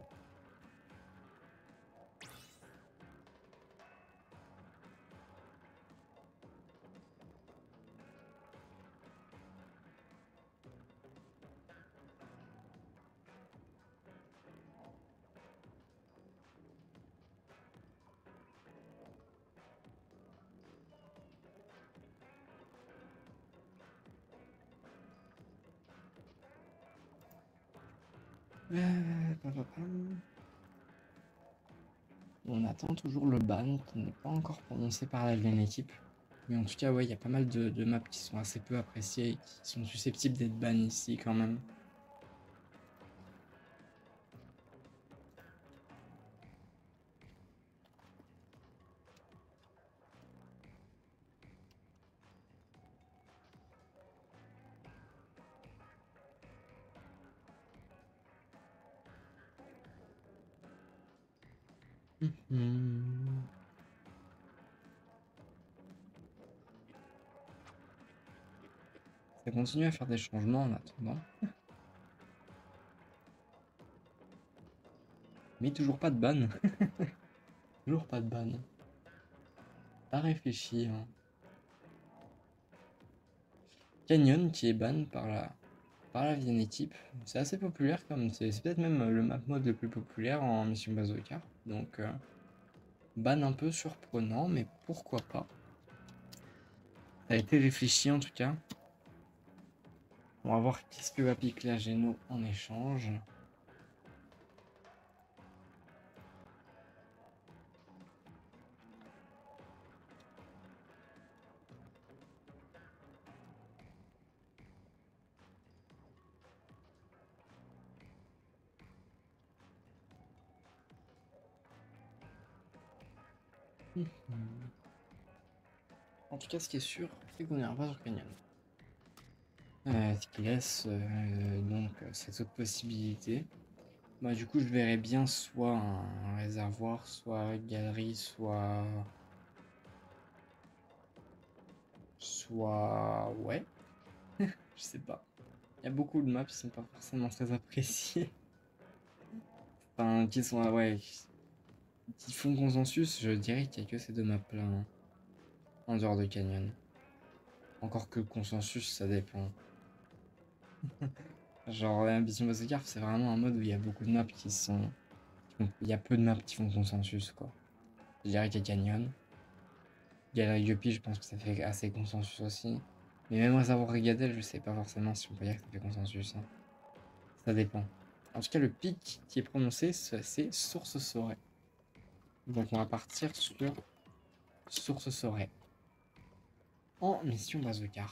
Pam, pam, pam. On attend toujours le ban qui n'est pas encore prononcé par la Vienne équipe. Mais en tout cas, ouais, il y a pas mal de maps qui sont assez peu appréciées et qui sont susceptibles d'être ban ici quand même. Mhm. Ça continue à faire des changements en attendant. Mais toujours pas de ban. Toujours pas de ban. Pas réfléchi. Hein. Canyon qui est ban par la Vienne équipe. C'est assez populaire comme c'est peut-être même le map mode le plus populaire en mission bazooka. Donc ban un peu surprenant, mais pourquoi pas. Ça a été réfléchi en tout cas. On va voir qu'est-ce que va piquer la Géno en échange. En tout cas, ce qui est sûr, c'est qu'on n'ira pas sur Canyon. Ce qui laisse donc cette autre possibilité. Bah, du coup, je verrais bien soit un réservoir, soit galerie, soit ouais, je sais pas. Il y a beaucoup de maps qui sont pas forcément très appréciées. Enfin, qui sont ouais, qui font consensus. Je dirais qu'il y a que ces deux maps là hein, en dehors de Canyon. Encore que le consensus, ça dépend. Genre, Ambition Bazooka, c'est vraiment un mode où il y a beaucoup de maps qui sont. Il y a peu de maps qui font consensus, quoi. Je dirais qu'il y a Canyon. Galerie Guppy, je pense que ça fait assez consensus aussi. Mais même Réservoir Rigadel, je sais pas forcément si on peut dire que ça fait consensus. Hein. Ça dépend. En tout cas, le pic qui est prononcé, c'est Source Sorel. Donc on va partir sur Source Sorel. En mission Bazooka.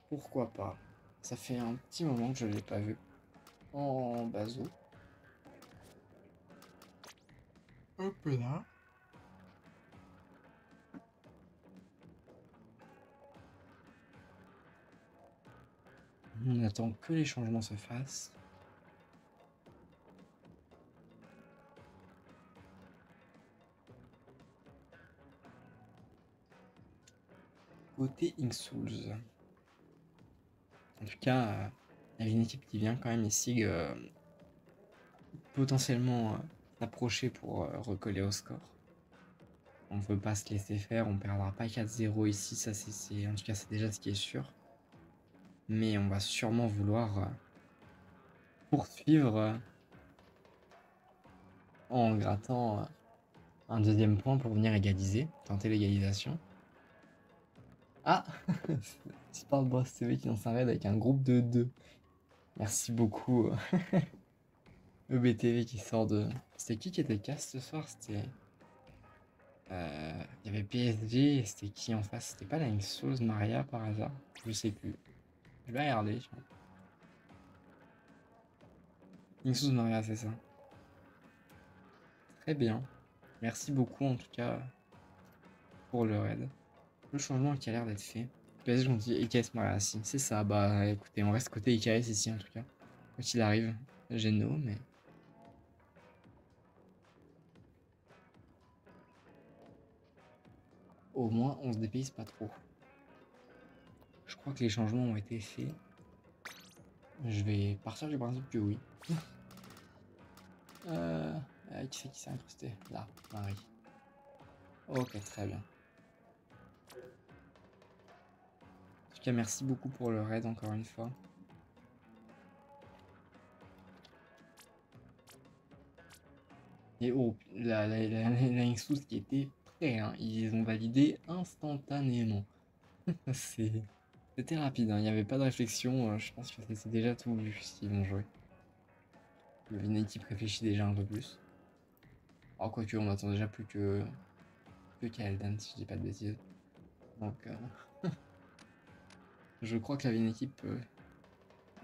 Pourquoi pas? Ça fait un petit moment que je l'ai pas vu. En bazo. Hop là. On attend que les changements se fassent. Côté Ink Souls. En tout cas, il y a une équipe qui vient quand même ici potentiellement s'approcher pour recoller au score. On ne veut pas se laisser faire, on perdra pas 4-0 ici, ça c'est en tout cas c'est déjà ce qui est sûr. Mais on va sûrement vouloir poursuivre en grattant un deuxième point pour venir égaliser, tenter l'égalisation. Ah Sport Boss TV qui lance un raid avec un groupe de 2. Merci beaucoup. EBTV qui sort de. C'était qui était cast ce soir? C'était. Il y avait PSG et c'était qui en face? C'était pas la Souls Maria par hasard? Je sais plus. Je vais regarder. Souls Maria, c'est ça. Très bien. Merci beaucoup en tout cas pour le raid. Le changement qui a l'air d'être fait. PSG on dit EKS Maria, si c'est ça. Bah écoutez, on reste côté EKS ici en tout cas. Quoi qu'il arrive, Geno, mais. Au moins on se dépayse pas trop. Je crois que les changements ont été faits. Je vais partir du principe que oui. Qui c'est qui s'est incrusté? Là, Marie. Ok, très bien. En tout cas, merci beaucoup pour le raid encore une fois. Et oh, la Xus qui était prêt, hein. Ils ont validé instantanément. C'était rapide, hein. Il n'y avait pas de réflexion. Je pense que c'est déjà tout vu s'ils vont jouer. Une équipe réfléchit déjà un peu plus. Alors quoique, on attend déjà plus que Kael'dan, si je dis pas de bêtises. Donc, je crois que la Vienne équipe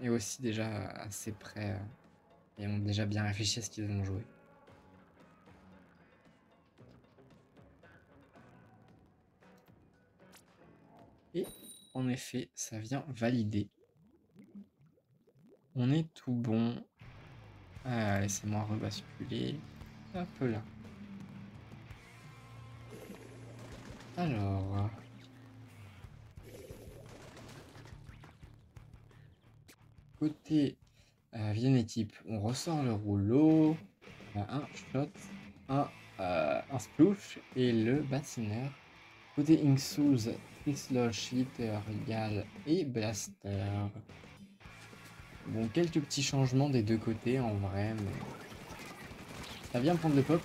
est aussi déjà assez près et ont déjà bien réfléchi à ce qu'ils vont jouer. Et en effet, ça vient valider. On est tout bon. Laissez-moi rebasculer. Hop là. Alors. Côté Vienne équipe, on ressort le rouleau. Un shot, un splouch et le batineur. Côté Inksouz, Trislosh, Litter, Gal et Blaster. Bon, quelques petits changements des deux côtés en vrai, mais ça vient prendre le pop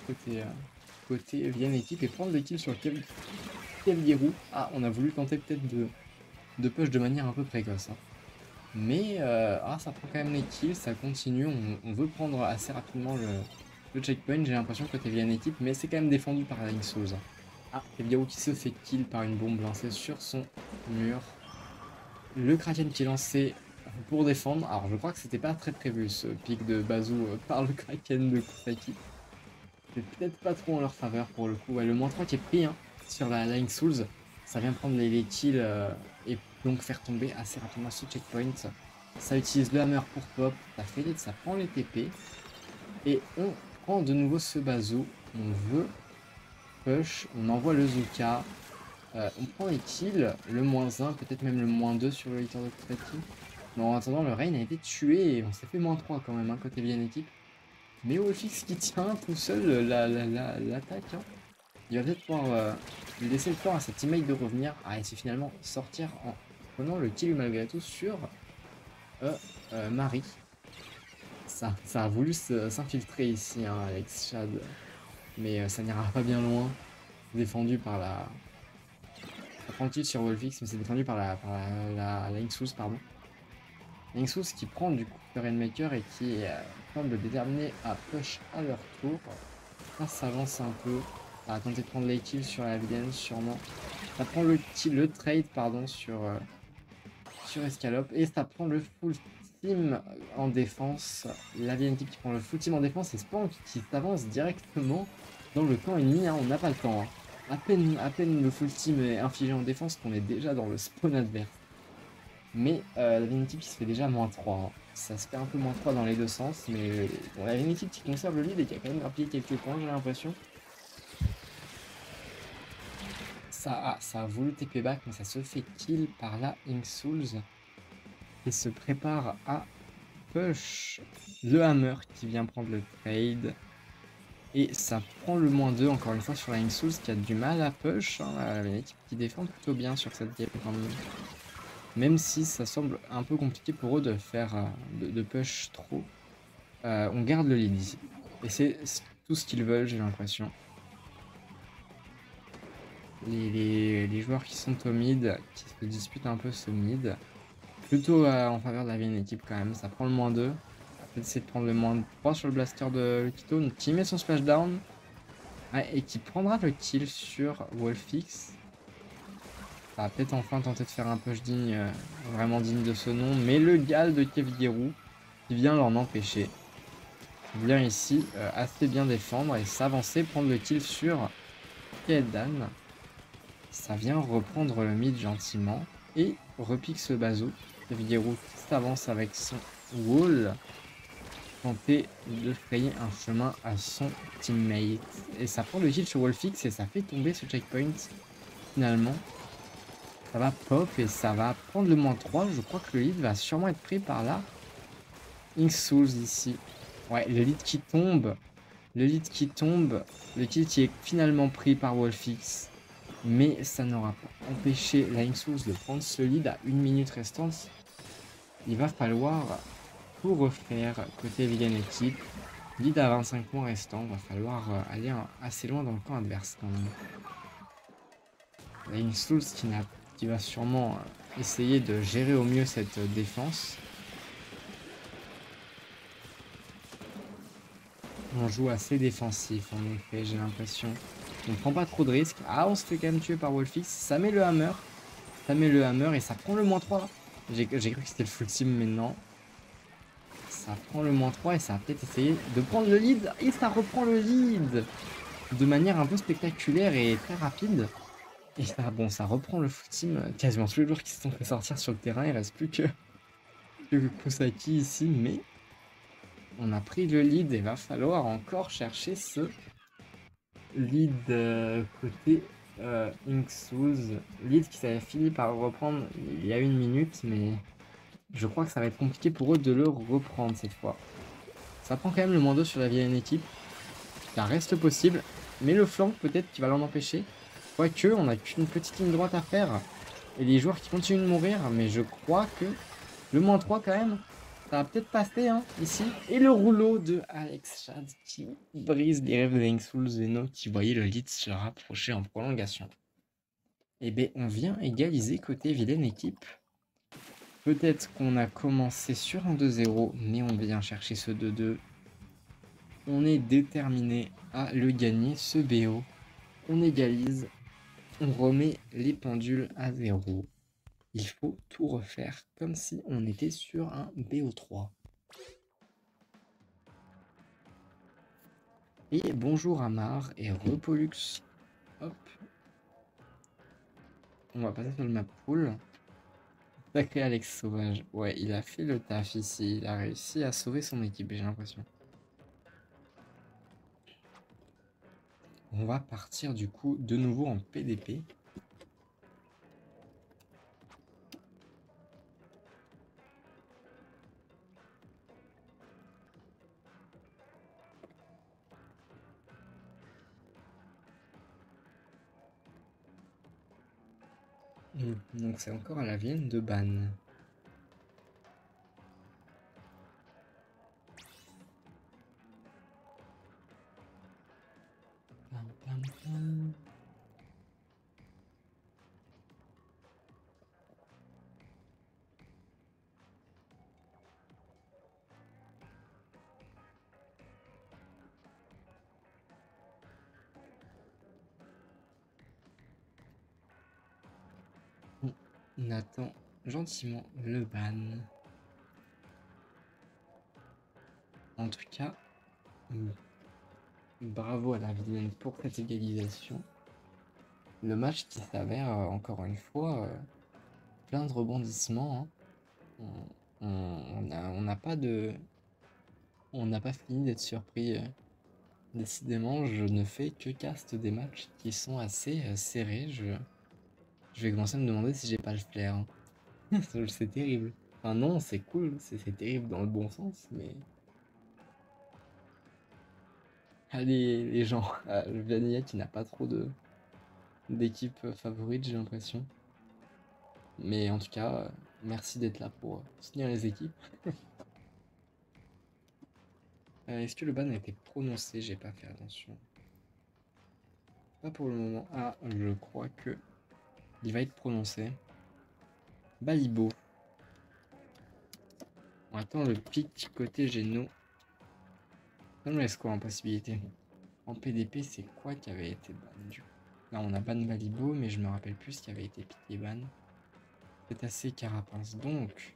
côté Vienne équipe et prendre le kill sur Kelguerou. Ah, on a voulu tenter peut-être de push de manière un peu précoce. Hein. Mais ça prend quand même les kills, ça continue. On veut prendre assez rapidement le checkpoint, j'ai l'impression côté Vienne équipe, mais c'est quand même défendu par la Inksouz. Ah, Kelguerou qui se fait kill par une bombe lancée sur son mur. Le Kraken qui est lancé pour défendre. Alors je crois que c'était pas très prévu ce pic de Bazou par le Kraken de Kusaki. C'est peut-être pas trop en leur faveur pour le coup. Ouais, le -3 qui est pris sur la Inksouz, ça vient prendre les kills et donc faire tomber assez rapidement ce checkpoint. Ça utilise le hammer pour pop, ça prend les TP. Et on prend de nouveau ce Bazou. On veut push, on envoie le Zuka. On prend les kills, le -1, peut-être même le -2 sur le leader de Kusaki. Mais en attendant, le Rain a été tué et on s'est fait -3 quand même, côté Vienne équipe. Mais Wolfix qui tient tout seul l'attaque. Il va peut-être pouvoir lui laisser le temps à sa teammate de revenir. Ah, et c'est finalement sortir en prenant le kill malgré tout sur Marie. Ça a voulu s'infiltrer ici, Alex Shad. Mais ça n'ira pas bien loin. Défendu par la... Ça prend le kill sur Wolfix, mais c'est défendu par la Inksouz, pardon. Inksouz qui prend du coup Rainmaker et qui tente de déterminer à push à leur tour. Ça s'avance un peu. Ça va tenter de prendre les kills sur la Vienne, sûrement. Ça prend le trade pardon, sur Escalope. Et ça prend le full team en défense. La Vienne qui prend le full team en défense et Spank qui s'avance directement dans le camp ennemi. On n'a pas le temps. À peine le full team est infligé en défense qu'on est déjà dans le spawn adverse. Mais la Vienne équipe qui se fait déjà -3. Ça se fait un peu -3 dans les deux sens. Mais bon, la Vienne équipe qui conserve le lead et qui a quand même grappillé quelques points, j'ai l'impression. Ça a voulu TP back, mais ça se fait kill par la Inksouz. Et se prépare à push le hammer qui vient prendre le trade. Et ça prend le -2 encore une fois sur la Inksouz qui a du mal à push. La Vienne équipe qui défend plutôt bien sur cette game quand même. Même si ça semble un peu compliqué pour eux de faire de push trop. On garde le lead ici. Et c'est tout ce qu'ils veulent, j'ai l'impression. Les joueurs qui sont au mid, qui se disputent un peu ce mid. Plutôt en faveur de la Vienne équipe quand même. Ça prend le -2. On va peut-être essayer de prendre le -3 sur le blaster de Lukito. Qui met son splashdown. Et qui prendra le kill sur Wolfix. Ça va peut-être enfin tenter de faire un push digne, vraiment digne de ce nom. Mais le Gal de Kelguerou qui vient l'en empêcher. Il vient ici assez bien défendre et s'avancer, prendre le kill sur Kael'dan. Ça vient reprendre le mid gentiment et repique ce Bazou. Kelguerou qui s'avance avec son wall. Tenter de frayer un chemin à son teammate. Et ça prend le kill sur Wolfix et ça fait tomber ce checkpoint finalement. Ça va pop et ça va prendre le -3. Je crois que le lead va sûrement être pris par la Ink Souls ici. Ouais, le lead qui tombe. Le lead qui tombe. Le kill qui est finalement pris par Wolfix. Mais ça n'aura pas empêché la Ink Souls de prendre ce lead à 1 minute restante. Il va falloir tout refaire côté Vegan Équipe. Lead à 25 points restants. Va falloir aller assez loin dans le camp adverse quand même. La Ink Souls qui va sûrement essayer de gérer au mieux cette défense. On joue assez défensif en effet, j'ai l'impression. On prend pas trop de risques. Ah, on se fait quand même tuer par Wolfix. Ça met le hammer. Ça met le hammer et ça prend le -3. J'ai cru que c'était le full team, mais non. Ça prend le -3 et ça va peut-être essayer de prendre le lead. Et ça reprend le lead de manière un peu spectaculaire et très rapide. Et ça, bon, ça reprend le full team. Quasiment tous les joueurs qui se sont fait sortir sur le terrain. Il reste plus que Kusaki ici, mais on a pris le lead et va falloir encore chercher ce lead côté Ink Souls. Lead qui s'avait fini par reprendre il y a 1 minute, mais je crois que ça va être compliqué pour eux de le reprendre cette fois. Ça prend quand même le -2 sur la vilaine équipe. Ça reste possible, mais le flank peut-être qui va l'en empêcher. Quoique, on n'a qu'une petite ligne droite à faire. Et les joueurs qui continuent de mourir, mais je crois que le -3 quand même, ça va peut-être passer hein, ici. Et le rouleau de Alex Chad qui brise les rêves de Ink Souls Zeno qui voyait le lead se rapprocher en prolongation. Et bien on vient égaliser côté vilaine équipe. Peut-être qu'on a commencé sur un 2-0, mais on vient chercher ce 2-2. On est déterminé à le gagner, ce BO. On égalise, on remet les pendules à 0. Il faut tout refaire comme si on était sur un BO3. Et bonjour Amar et Repolux. Hop. On va passer sur le map pool. Sacré Alex Sauvage. Ouais, il a fait le taf ici. Il a réussi à sauver son équipe, j'ai l'impression. On va partir du coup de nouveau en PDP. Donc c'est encore à la vienne de Ban. Pam, pam, pam. On attend gentiment le ban. En tout cas, bravo à la vilaine pour cette égalisation. Le match qui s'avère encore une fois plein de rebondissements. Hein. On n'a pas de... On n'a pas fini d'être surpris. Décidément, je ne fais que cast des matchs qui sont assez serrés. Je vais commencer à me demander si j'ai pas le flair. Hein. C'est terrible. Enfin non, c'est cool, c'est terrible dans le bon sens, mais... Allez les gens, le Vanilla qui n'a pas trop d'équipe favorite, j'ai l'impression. Mais en tout cas, merci d'être là pour soutenir les équipes. Est-ce que le ban a été prononcé? J'ai pas fait attention. Pas pour le moment. Ah, je crois que il va être prononcé. Balibo. On attend le pic côté Geno. Ça nous laisse quoi en possibilité? En PDP, c'est quoi qui avait été ban du coup? Là, on a ban Balibo, mais je me rappelle plus ce qui avait été piqué ban. C'est assez carapace. Donc,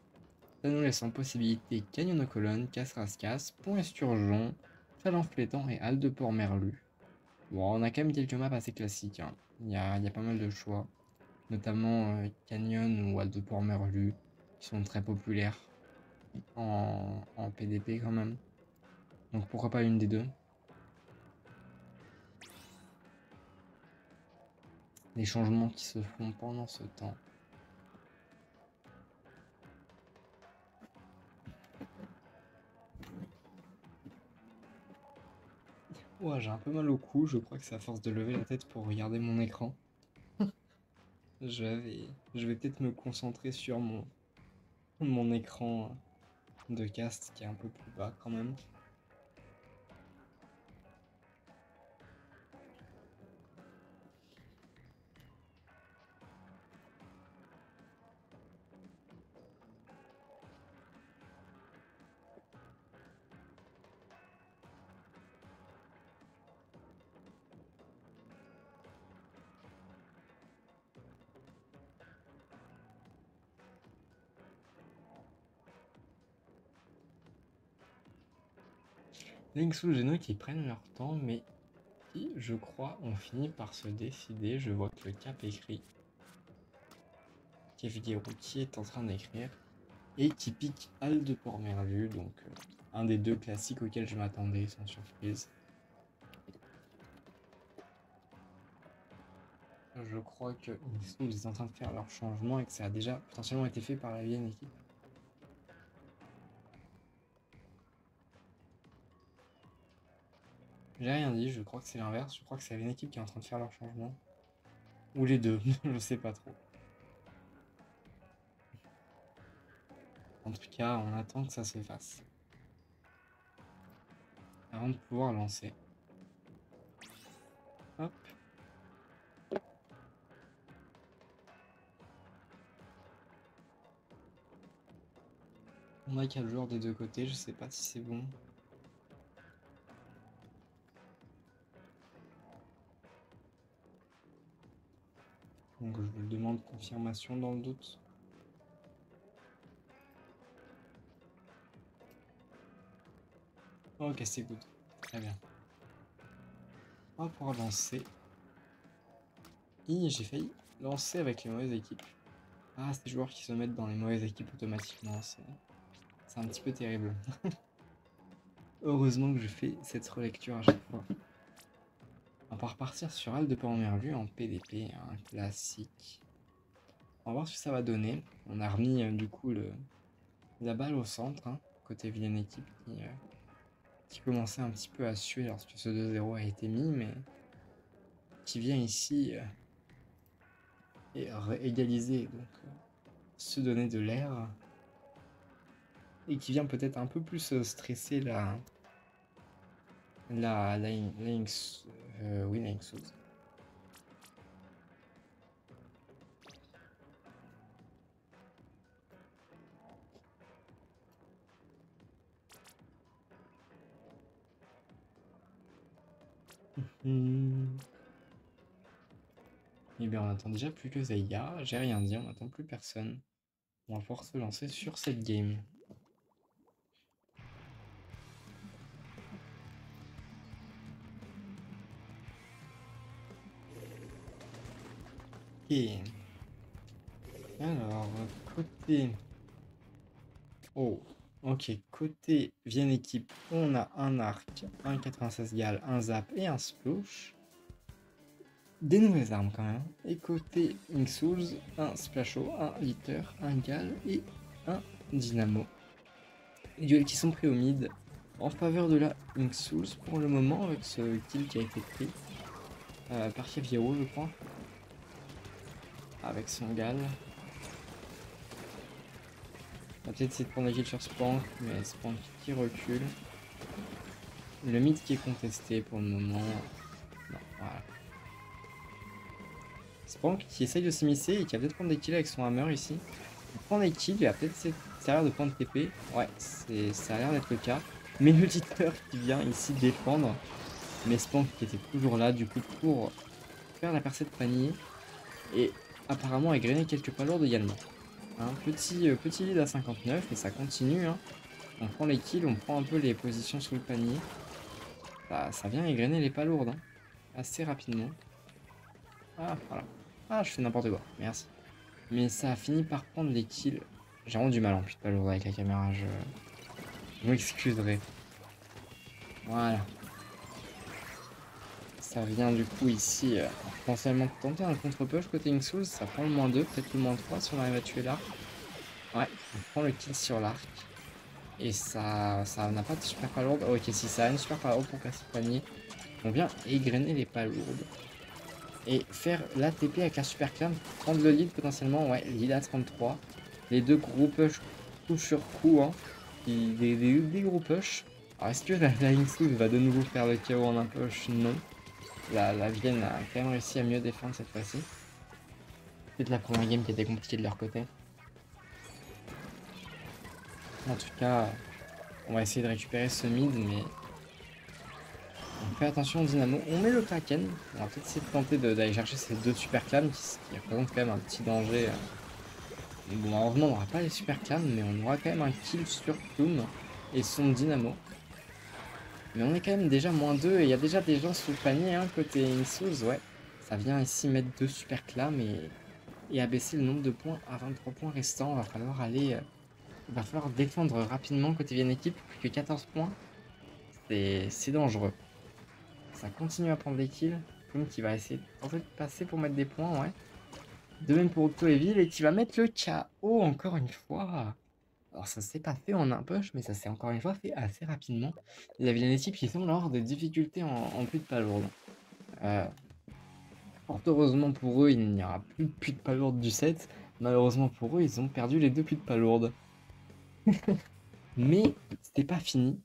ça nous laisse en possibilité Canyon aux colonnes, Casse-Rascasse, Pont Esturgeon, Phalange Flétan et Halle de Port-Merlu. Bon, on a quand même quelques maps assez classiques. Hein. Il y a pas mal de choix. Notamment Canyon ou Halle de Port-Merlu, qui sont très populaires en PDP quand même. Donc pourquoi pas une des deux? Les changements qui se font pendant ce temps. Ouais, j'ai un peu mal au cou, je crois que c'est à force de lever la tête pour regarder mon écran. Je vais peut-être me concentrer sur mon écran de cast qui est un peu plus bas quand même. Linksu Geno qui prennent leur temps, mais qui, je crois, ont fini par se décider. Je vois que le cap écrit. Kevin qui est en train d'écrire. Et qui pique Al de Port-Merlu, donc un des deux classiques auxquels je m'attendais, sans surprise. Je crois que ils sont en train de faire leur changement et que ça a déjà potentiellement été fait par la vieille équipe. J'ai rien dit, je crois que c'est l'inverse. Je crois que c'est la vieille équipe qui est en train de faire leur changement. Ou les deux, je sais pas trop. En tout cas, on attend que ça se fasse. Avant de pouvoir lancer. Hop. On a 4 joueurs des deux côtés, je sais pas si c'est bon. Donc je vous demande confirmation dans le doute. Ok, c'est good. Très bien. On va pouvoir lancer. J'ai failli lancer avec les mauvaises équipes. Ah, ces joueurs qui se mettent dans les mauvaises équipes automatiquement, c'est un petit peu terrible. Heureusement que je fais cette relecture à chaque fois. On va repartir sur Al de Port-Merlu en PDP, un classique. On va voir ce que ça va donner. On a remis du coup la balle au centre, hein, côté vilaine équipe qui commençait un petit peu à suer lorsque ce 2-0 a été mis, mais qui vient ici et égaliser, donc se donner de l'air, et qui vient peut-être un peu plus stresser la Linksu. Eh bien, on attend déjà plus que Zaya. J'ai rien dit, on n'attend plus personne. On va pouvoir se lancer sur cette game. Et alors, côté... Oh, ok, côté Vienne équipe, on a un arc, un 96 gal, un zap et un splosh. Des nouvelles armes quand même. Et côté Inksouls, un splasho, un litter, un gal et un dynamo. Les duels qui sont pris au mid en faveur de la Inksouls pour le moment avec ce kill qui a été pris par Kaviero, je crois. Avec son gal. On va peut-être essayer de prendre la kill sur Spank, mais Spank qui recule. Le mid qui est contesté pour le moment. Non, voilà. Spank qui essaye de s'immiscer et qui va peut-être prendre des kills avec son hammer ici. Il prend des kills, il a peut-être l'air de prendre TP. Ouais, ça a l'air d'être le cas. Mais le leader qui vient ici défendre. Mais Spank qui était toujours là du coup pour faire la percée de panier. Et apparemment égrener quelques palourdes également. Hein, petit lead à 59 et ça continue. Hein. On prend les kills, on prend un peu les positions sous le panier. Ça vient égrener les palourdes hein, assez rapidement. Ah, voilà. Ah, je fais n'importe quoi, merci. Mais ça a fini par prendre les kills. J'ai vraiment du mal en plus de palourde avec la caméra, je m'excuserai. Voilà. Ça vient du coup ici potentiellement tenter un contre-push côté Inksouls, ça prend le -2, peut-être le -3 si on arrive à tuer l'arc. Ouais, on prend le kill sur l'arc. Et ça n'a pas de super palourde. Oh, ok, si ça a une super palourde pour casser le panier. On vient égrener les palourdes. Et faire l'ATP avec la super clam, prendre le lead potentiellement, ouais, lead à 33. Les deux gros push coup sur coup, hein. Des gros push. Alors est-ce que la Flying South va de nouveau faire le KO en un push? Non. La Vienne a quand même réussi à mieux défendre cette fois-ci. Peut-être la première game qui était compliquée de leur côté. En tout cas, on va essayer de récupérer ce mid, mais on fait attention au Dynamo. On met le Kraken. On va peut-être essayer de tenter d'aller chercher ces deux super clams qui représentent quand même un petit danger. Bon, heureusement, on n'aura pas les super clams, mais on aura quand même un kill sur Plume et son Dynamo. Mais on est quand même déjà -2 et il y a déjà des gens sous le panier, hein, côté Insouz, ouais. Ça vient ici mettre deux super clams et abaisser le nombre de points à 23 points restants. Va falloir aller... il va falloir défendre rapidement côté Vienne équipe, plus que 14 points. C'est dangereux. Ça continue à prendre des kills. Plume qui va essayer de passer pour mettre des points, ouais. De même pour Octo et Ville et qui va mettre le KO encore une fois. Alors ça s'est pas fait en un push, mais ça s'est encore une fois fait assez rapidement. Il y avait une équipe qui semble avoir des difficultés en puits de palourde. Fort heureusement pour eux, il n'y aura plus de puits de palourde du set. Malheureusement pour eux, ils ont perdu les deux puits de palourde. Mais c'était pas fini.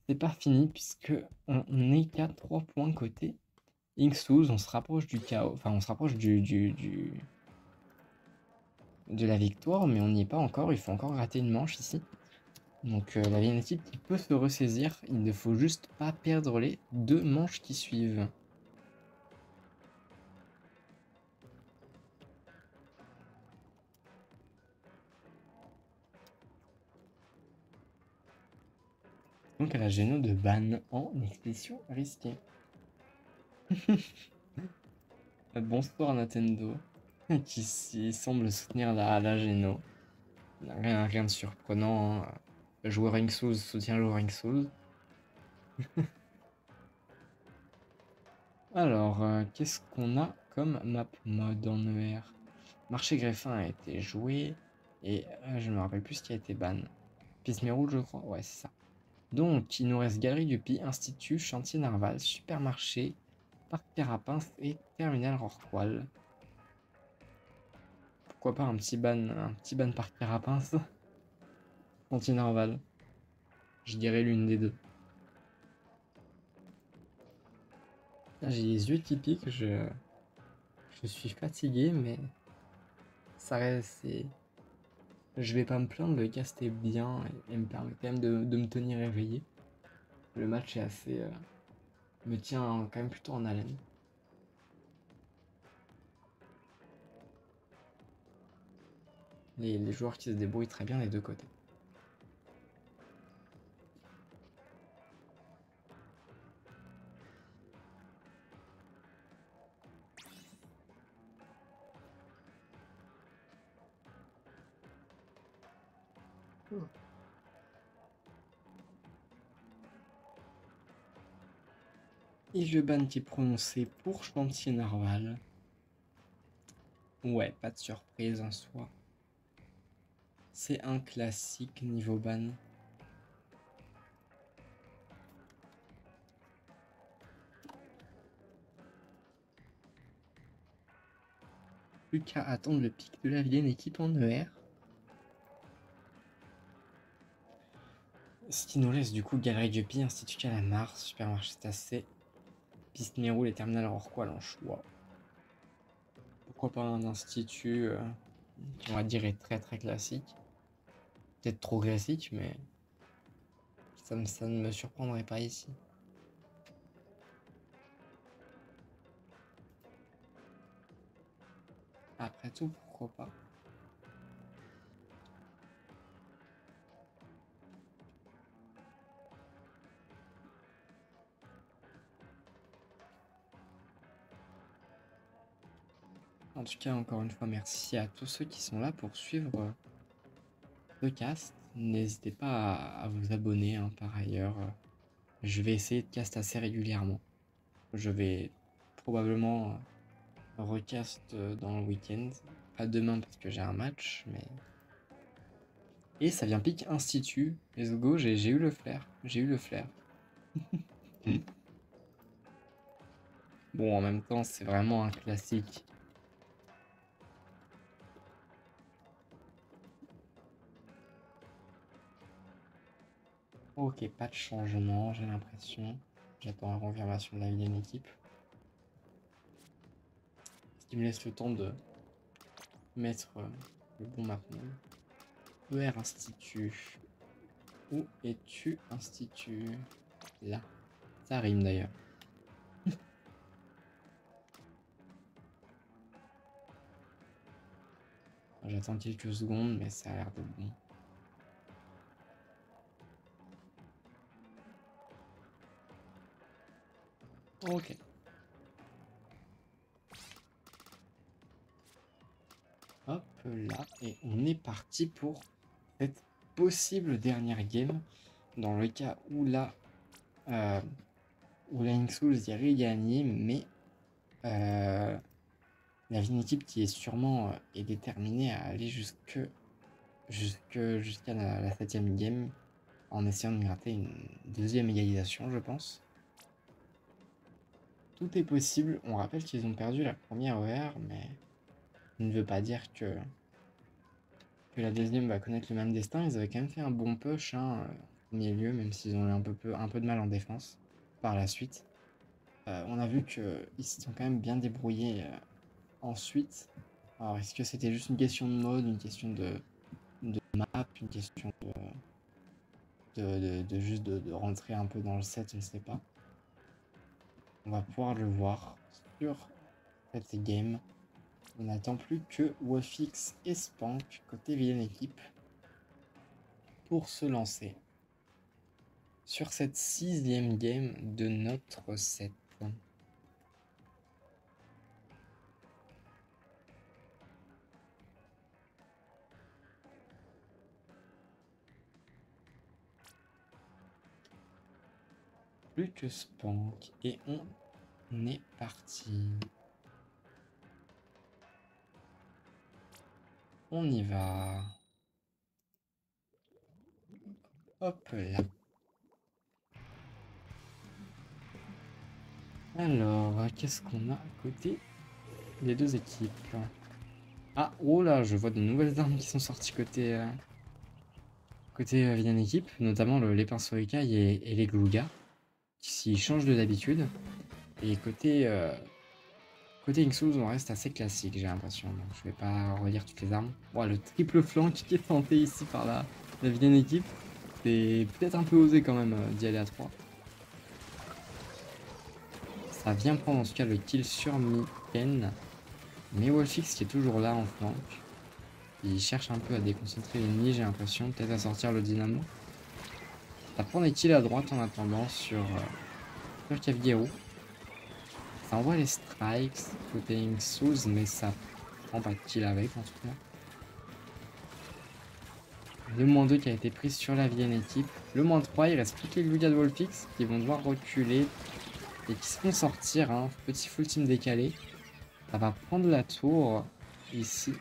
C'est pas fini puisque on n'est qu'à 3 points côté Inksuz. On se rapproche du chaos. Enfin, on se rapproche de la victoire, mais on n'y est pas encore. Il faut encore rater une manche ici. Donc la Vienne équipe qui peut se ressaisir. Il ne faut juste pas perdre les deux manches qui suivent. Donc à la Géno de ban en expédition risquée. Bonsoir Nintendo, qui semble soutenir la Géno. Rien de surprenant, hein. Joueur Inksuz soutient joueur Inksuz. Alors, qu'est-ce qu'on a comme map mode en ER? Marché Greffin a été joué, et je ne me rappelle plus ce qui a été ban. Pismerou, je crois, ouais c'est ça. Donc, il nous reste Galerie du Pi, Institut, Chantier Narval, Supermarché, Parc Carapince et Terminal Rorqual. Pourquoi pas un petit ban Parc Carapince? Chantier Narval. Je dirais l'une des deux. J'ai les yeux qui piquent, je suis fatigué, mais ça reste... Je vais pas me plaindre, le cast est bien et me permet quand même de me tenir éveillé. Le match est assez... me tient quand même plutôt en haleine. Les joueurs qui se débrouillent très bien des deux côtés. Et le ban qui est prononcé pour Chantier Narval. Ouais, pas de surprise en soi. C'est un classique niveau ban. Plus qu'à attendre le pic de la Vienne équipe en ER. Ce qui nous laisse du coup Galerie du Pi, Institut Calamar, Supermarché Tassé, Piste Méroul et Terminal Rorqual en choix. Pourquoi pas un institut qui on va dire est très très classique. Peut-être trop classique, mais ça ne me surprendrait pas ici. Après tout, pourquoi pas. En tout cas, encore une fois, merci à tous ceux qui sont là pour suivre le cast. N'hésitez pas à vous abonner, hein, par ailleurs. Je vais essayer de cast assez régulièrement. Je vais probablement recast dans le week-end. Pas demain parce que j'ai un match, mais... Et ça vient pique Institut. Let's go, j'ai eu le flair. J'ai eu le flair. Bon, en même temps, c'est vraiment un classique. Ok, pas de changement, j'ai l'impression. J'attends la confirmation de la vilaine équipe. Ce qui me laisse le temps de mettre le bon maintenant. ER Institut. Où es-tu, Institut? Là. Ça rime d'ailleurs. J'attends quelques secondes, mais ça a l'air d'être bon. Ok. Hop là, et on est parti pour cette possible dernière game. Dans le cas où la Inksouls irait gagner, mais la vilaine équipe qui est sûrement est déterminée à aller jusqu'à la 7ème game en essayant de gratter une deuxième égalisation, je pense. Tout est possible. On rappelle qu'ils ont perdu la première OR, mais ça ne veut pas dire que la deuxième va connaître le même destin. Ils avaient quand même fait un bon push en premier lieu, même s'ils ont eu un peu de mal en défense par la suite. On a vu qu'ils se sont quand même bien débrouillés ensuite. Alors, est-ce que c'était juste une question de mode, une question de map, une question de rentrer un peu dans le set, je ne sais pas. On va pouvoir le voir sur cette game. On n'attend plus que Wolfix et Spank côté vilaine équipe pour se lancer sur cette 6ème game de notre set. Plus que Spank et on est parti. On y va. Hop là. Alors, qu'est-ce qu'on a à côté des deux équipes? Ah, oh là, je vois de nouvelles armes qui sont sorties côté vilaine équipe, notamment les pinceaux écailles et les glougas, qui s'y changent de d'habitude. Et côté Inksouls, on reste assez classique, j'ai l'impression. Donc, je vais pas relire toutes les armes. Bon, le triple flank qui est tenté ici par la vilaine équipe. C'est peut-être un peu osé quand même d'y aller à 3. Ça vient prendre en tout cas le kill sur Miken. Mais Wolfix qui est toujours là en flank. Il cherche un peu à déconcentrer l'ennemi, j'ai l'impression. Peut-être à sortir le dynamo. Ça prend des kills à droite en attendant sur Cavguero. Ça envoie les strikes côté Inksouls, mais ça prend pas de kill avec en tout cas. Le -2 qui a été pris sur la vilaine équipe. Le -3, il reste plus que les Glugas de Wolfix qui vont devoir reculer et qui se font sortir. Petit full team décalé. Ça va prendre la tour ici,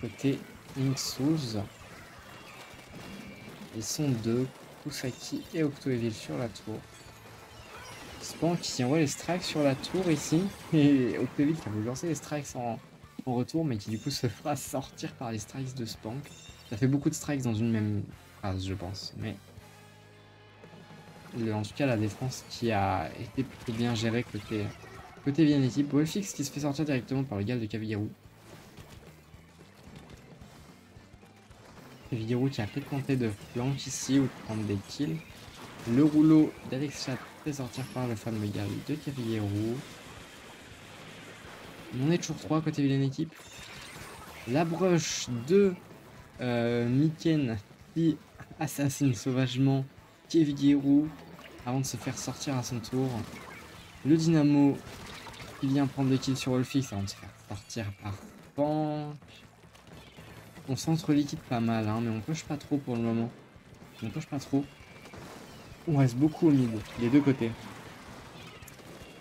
côté Inksouls. Ils sont deux, Kusaki et Octoevil sur la tour. Spank qui envoie les strikes sur la tour ici. Et Octoevil qui a voulu lancer les strikes en retour, mais qui du coup se fera sortir par les strikes de Spank. Ça fait beaucoup de strikes dans une même phase, je pense. Mais en tout cas, la défense qui a été plutôt bien gérée côté vilaine équipe. Wolfix qui se fait sortir directement par le gars de Cavguero. Cavguero qui a peut-être tenté de flank ici ou de prendre des kills. Le rouleau d'Alex Chat fait sortir par le fameux gars de Cavguero. On est toujours 3 côté vilaine équipe. La brush de Miken qui assassine sauvagement Cavguero avant de se faire sortir à son tour. Le dynamo qui vient prendre des kills sur Wolfix avant de se faire sortir par Spank. On s'entre-liquide pas mal, mais on push pas trop pour le moment. On push pas trop. On reste beaucoup au mid, les deux côtés.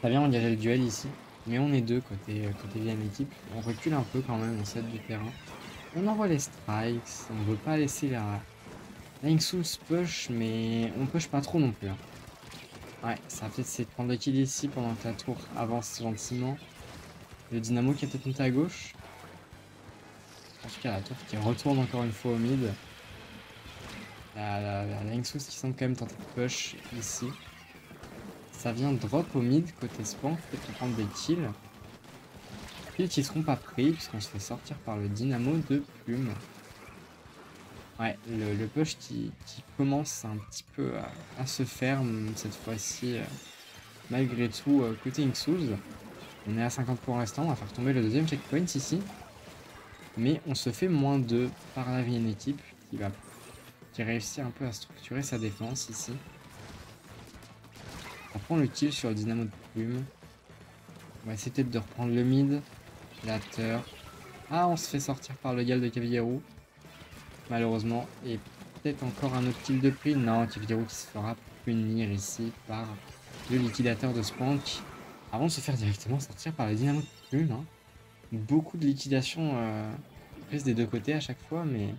Ça vient engager le duel ici, mais on est deux côté vilaine équipe. On recule un peu quand même, on cède du terrain. On envoie les strikes, on veut pas laisser la Inksouls push, mais on push pas trop non plus. Ouais, ça va peut-être essayer de prendre le kill ici pendant que la tour avance gentiment. Le dynamo qui a peut-être monté à gauche. En tout cas, la tour qui retourne encore une fois au mid. La Lynxus qui semble quand même tenter de push ici. Ça vient drop au mid côté Spank, peut-être pour prendre des kills. Kills qui seront pas pris puisqu'on se fait sortir par le dynamo de Plume. Ouais, le push qui commence un petit peu à se faire cette fois-ci. Malgré tout, côté Inksools, on est à 50 points restants, on va faire tomber le deuxième checkpoint ici. Mais on se fait moins 2 par la vienne équipe qui réussit un peu à structurer sa défense ici. On prend le kill sur le dynamo de Plume. On va essayer peut-être de reprendre le mid, la turf. Ah, on se fait sortir par le gal de Cavillero. Malheureusement. Et peut-être encore un autre kill de prix. Non, Cavillero qui se fera punir ici par le liquidateur de Spank. Avant de se faire directement sortir par le dynamo de Plume. Hein. Beaucoup de liquidation prises des deux côtés à chaque fois, mais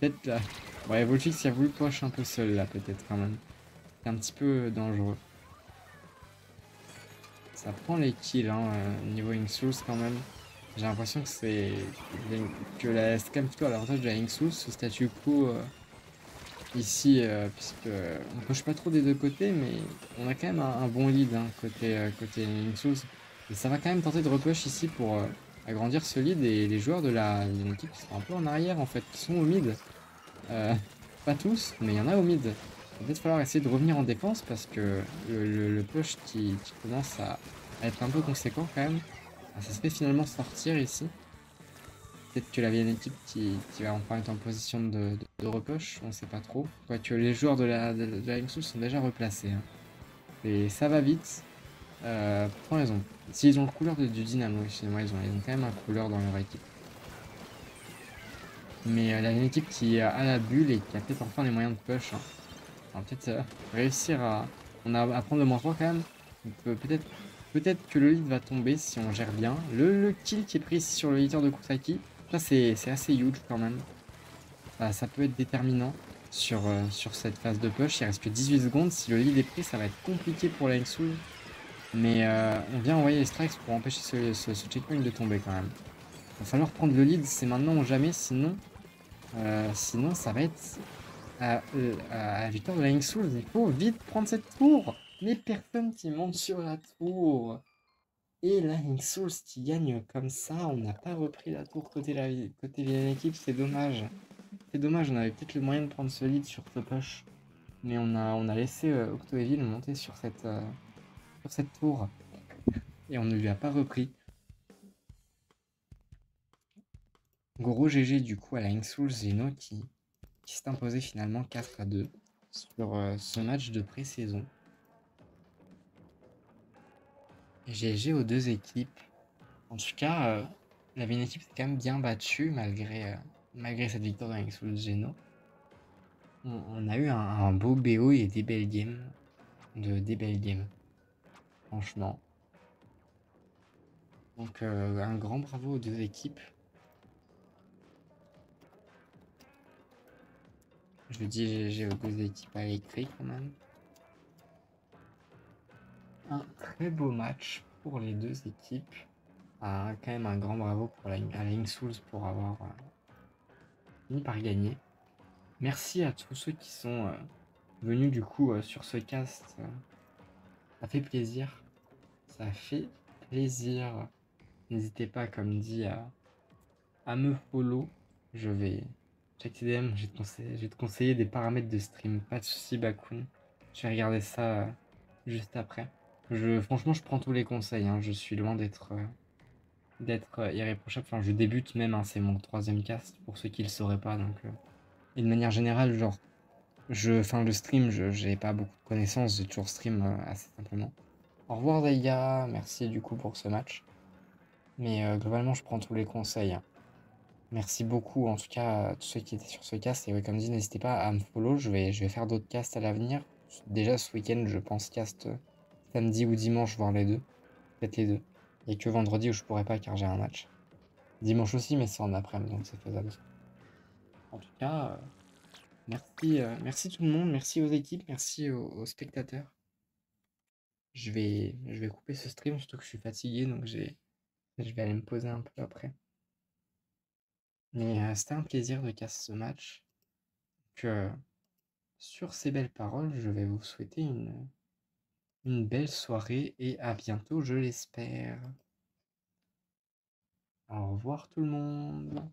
peut-être là. Ouais, Volfix il a voulu push un peu seul là, peut-être quand même. C'est un petit peu dangereux. Ça prend les kills, hein, niveau Inksools quand même. J'ai l'impression que c'est quand même plutôt à l'avantage de la Inksools, ce statu quo ici, puisque on push pas trop des deux côtés, mais on a quand même un bon lead hein, côté Inksools. Et ça va quand même tenter de repush ici pour agrandir ce lead et les joueurs de l'équipe qui sont un peu en arrière en fait, qui sont au mid. Pas tous, mais il y en a au mid. Il va peut-être falloir essayer de revenir en défense parce que le push qui commence à être un peu conséquent quand même, ça se fait finalement sortir ici. Peut-être que la vieille équipe qui va enfin être en position de repush, on sait pas trop. Quoique les joueurs de la Nexus sont déjà replacés. Hein. Et ça va vite. Pourtant ils ont. S'ils ont le couleur du dynamo, excusez-moi, ils ont quand même un couleur dans leur équipe. Mais la vieille équipe qui a la bulle et qui a peut-être enfin les moyens de push. Hein. On va peut-être réussir à prendre le -3 quand même. Peut-être que le lead va tomber si on gère bien. Le kill qui est pris ici sur le leader de Kusaki, ça c'est assez huge quand même. Ça peut être déterminant sur cette phase de push. Il reste que 18 secondes. Si le lead est pris, ça va être compliqué pour la Inksools. Mais on vient envoyer les strikes pour empêcher ce checkpoint de tomber quand même. Il va falloir prendre le lead, c'est maintenant ou jamais, sinon ça va être à la victoire de la Inksools. Il faut vite prendre cette tour. Mais personne qui monte sur la tour. Et la Inksools qui gagne comme ça. On n'a pas repris la tour côté vieille équipe. C'est dommage. C'est dommage. On avait peut-être le moyen de prendre ce lead sur ce push. Mais on a laissé Octoeville monter sur cette tour. Et on ne lui a pas repris. Gros GG du coup à la Inksools Zeno qui s'est imposé finalement 4-2 sur ce match de pré-saison. GG aux deux équipes. En tout cas, la vieille équipe s'est quand même bien battue malgré cette victoire de Inksools Zeno. On a eu un beau BO et des belles games. Des belles games. Franchement. Donc un grand bravo aux deux équipes. Je dis GG aux deux équipes à l'écrit quand même. Un très beau match pour les deux équipes. Quand même un grand bravo pour la Inksools pour avoir fini par gagner. Merci à tous ceux qui sont venus du coup sur ce cast. Ça fait plaisir. Ça fait plaisir. N'hésitez pas, comme dit, à me follow. Je vais check TDM, je vais te conseiller des paramètres de stream. Pas de soucis, Bakun. Je vais regarder ça juste après. Franchement, je prends tous les conseils. Hein. Je suis loin d'être irréprochable. Enfin, je débute même. Hein. C'est mon 3e cast pour ceux qui le sauraient pas. Donc, et de manière générale, genre, le stream, j'ai pas beaucoup de connaissances. J'ai toujours stream assez simplement. Au revoir, Daiga. Merci du coup pour ce match. Mais globalement, je prends tous les conseils. Hein. Merci beaucoup, en tout cas, à tous ceux qui étaient sur ce cast. Et ouais, comme dit, n'hésitez pas à me follow. Je vais faire d'autres casts à l'avenir. Déjà, ce week-end, je pense cast samedi ou dimanche, voire les deux. Peut-être les deux. Il n'y a que vendredi où je pourrais pas car j'ai un match. Dimanche aussi, mais c'est en après-midi, donc c'est faisable. En tout cas, merci tout le monde. Merci aux équipes. Merci aux spectateurs. je vais couper ce stream, surtout que je suis fatigué, donc je vais aller me poser un peu après. Mais c'était un plaisir de casser ce match. Donc, sur ces belles paroles, je vais vous souhaiter une belle soirée et à bientôt, je l'espère. Au revoir tout le monde.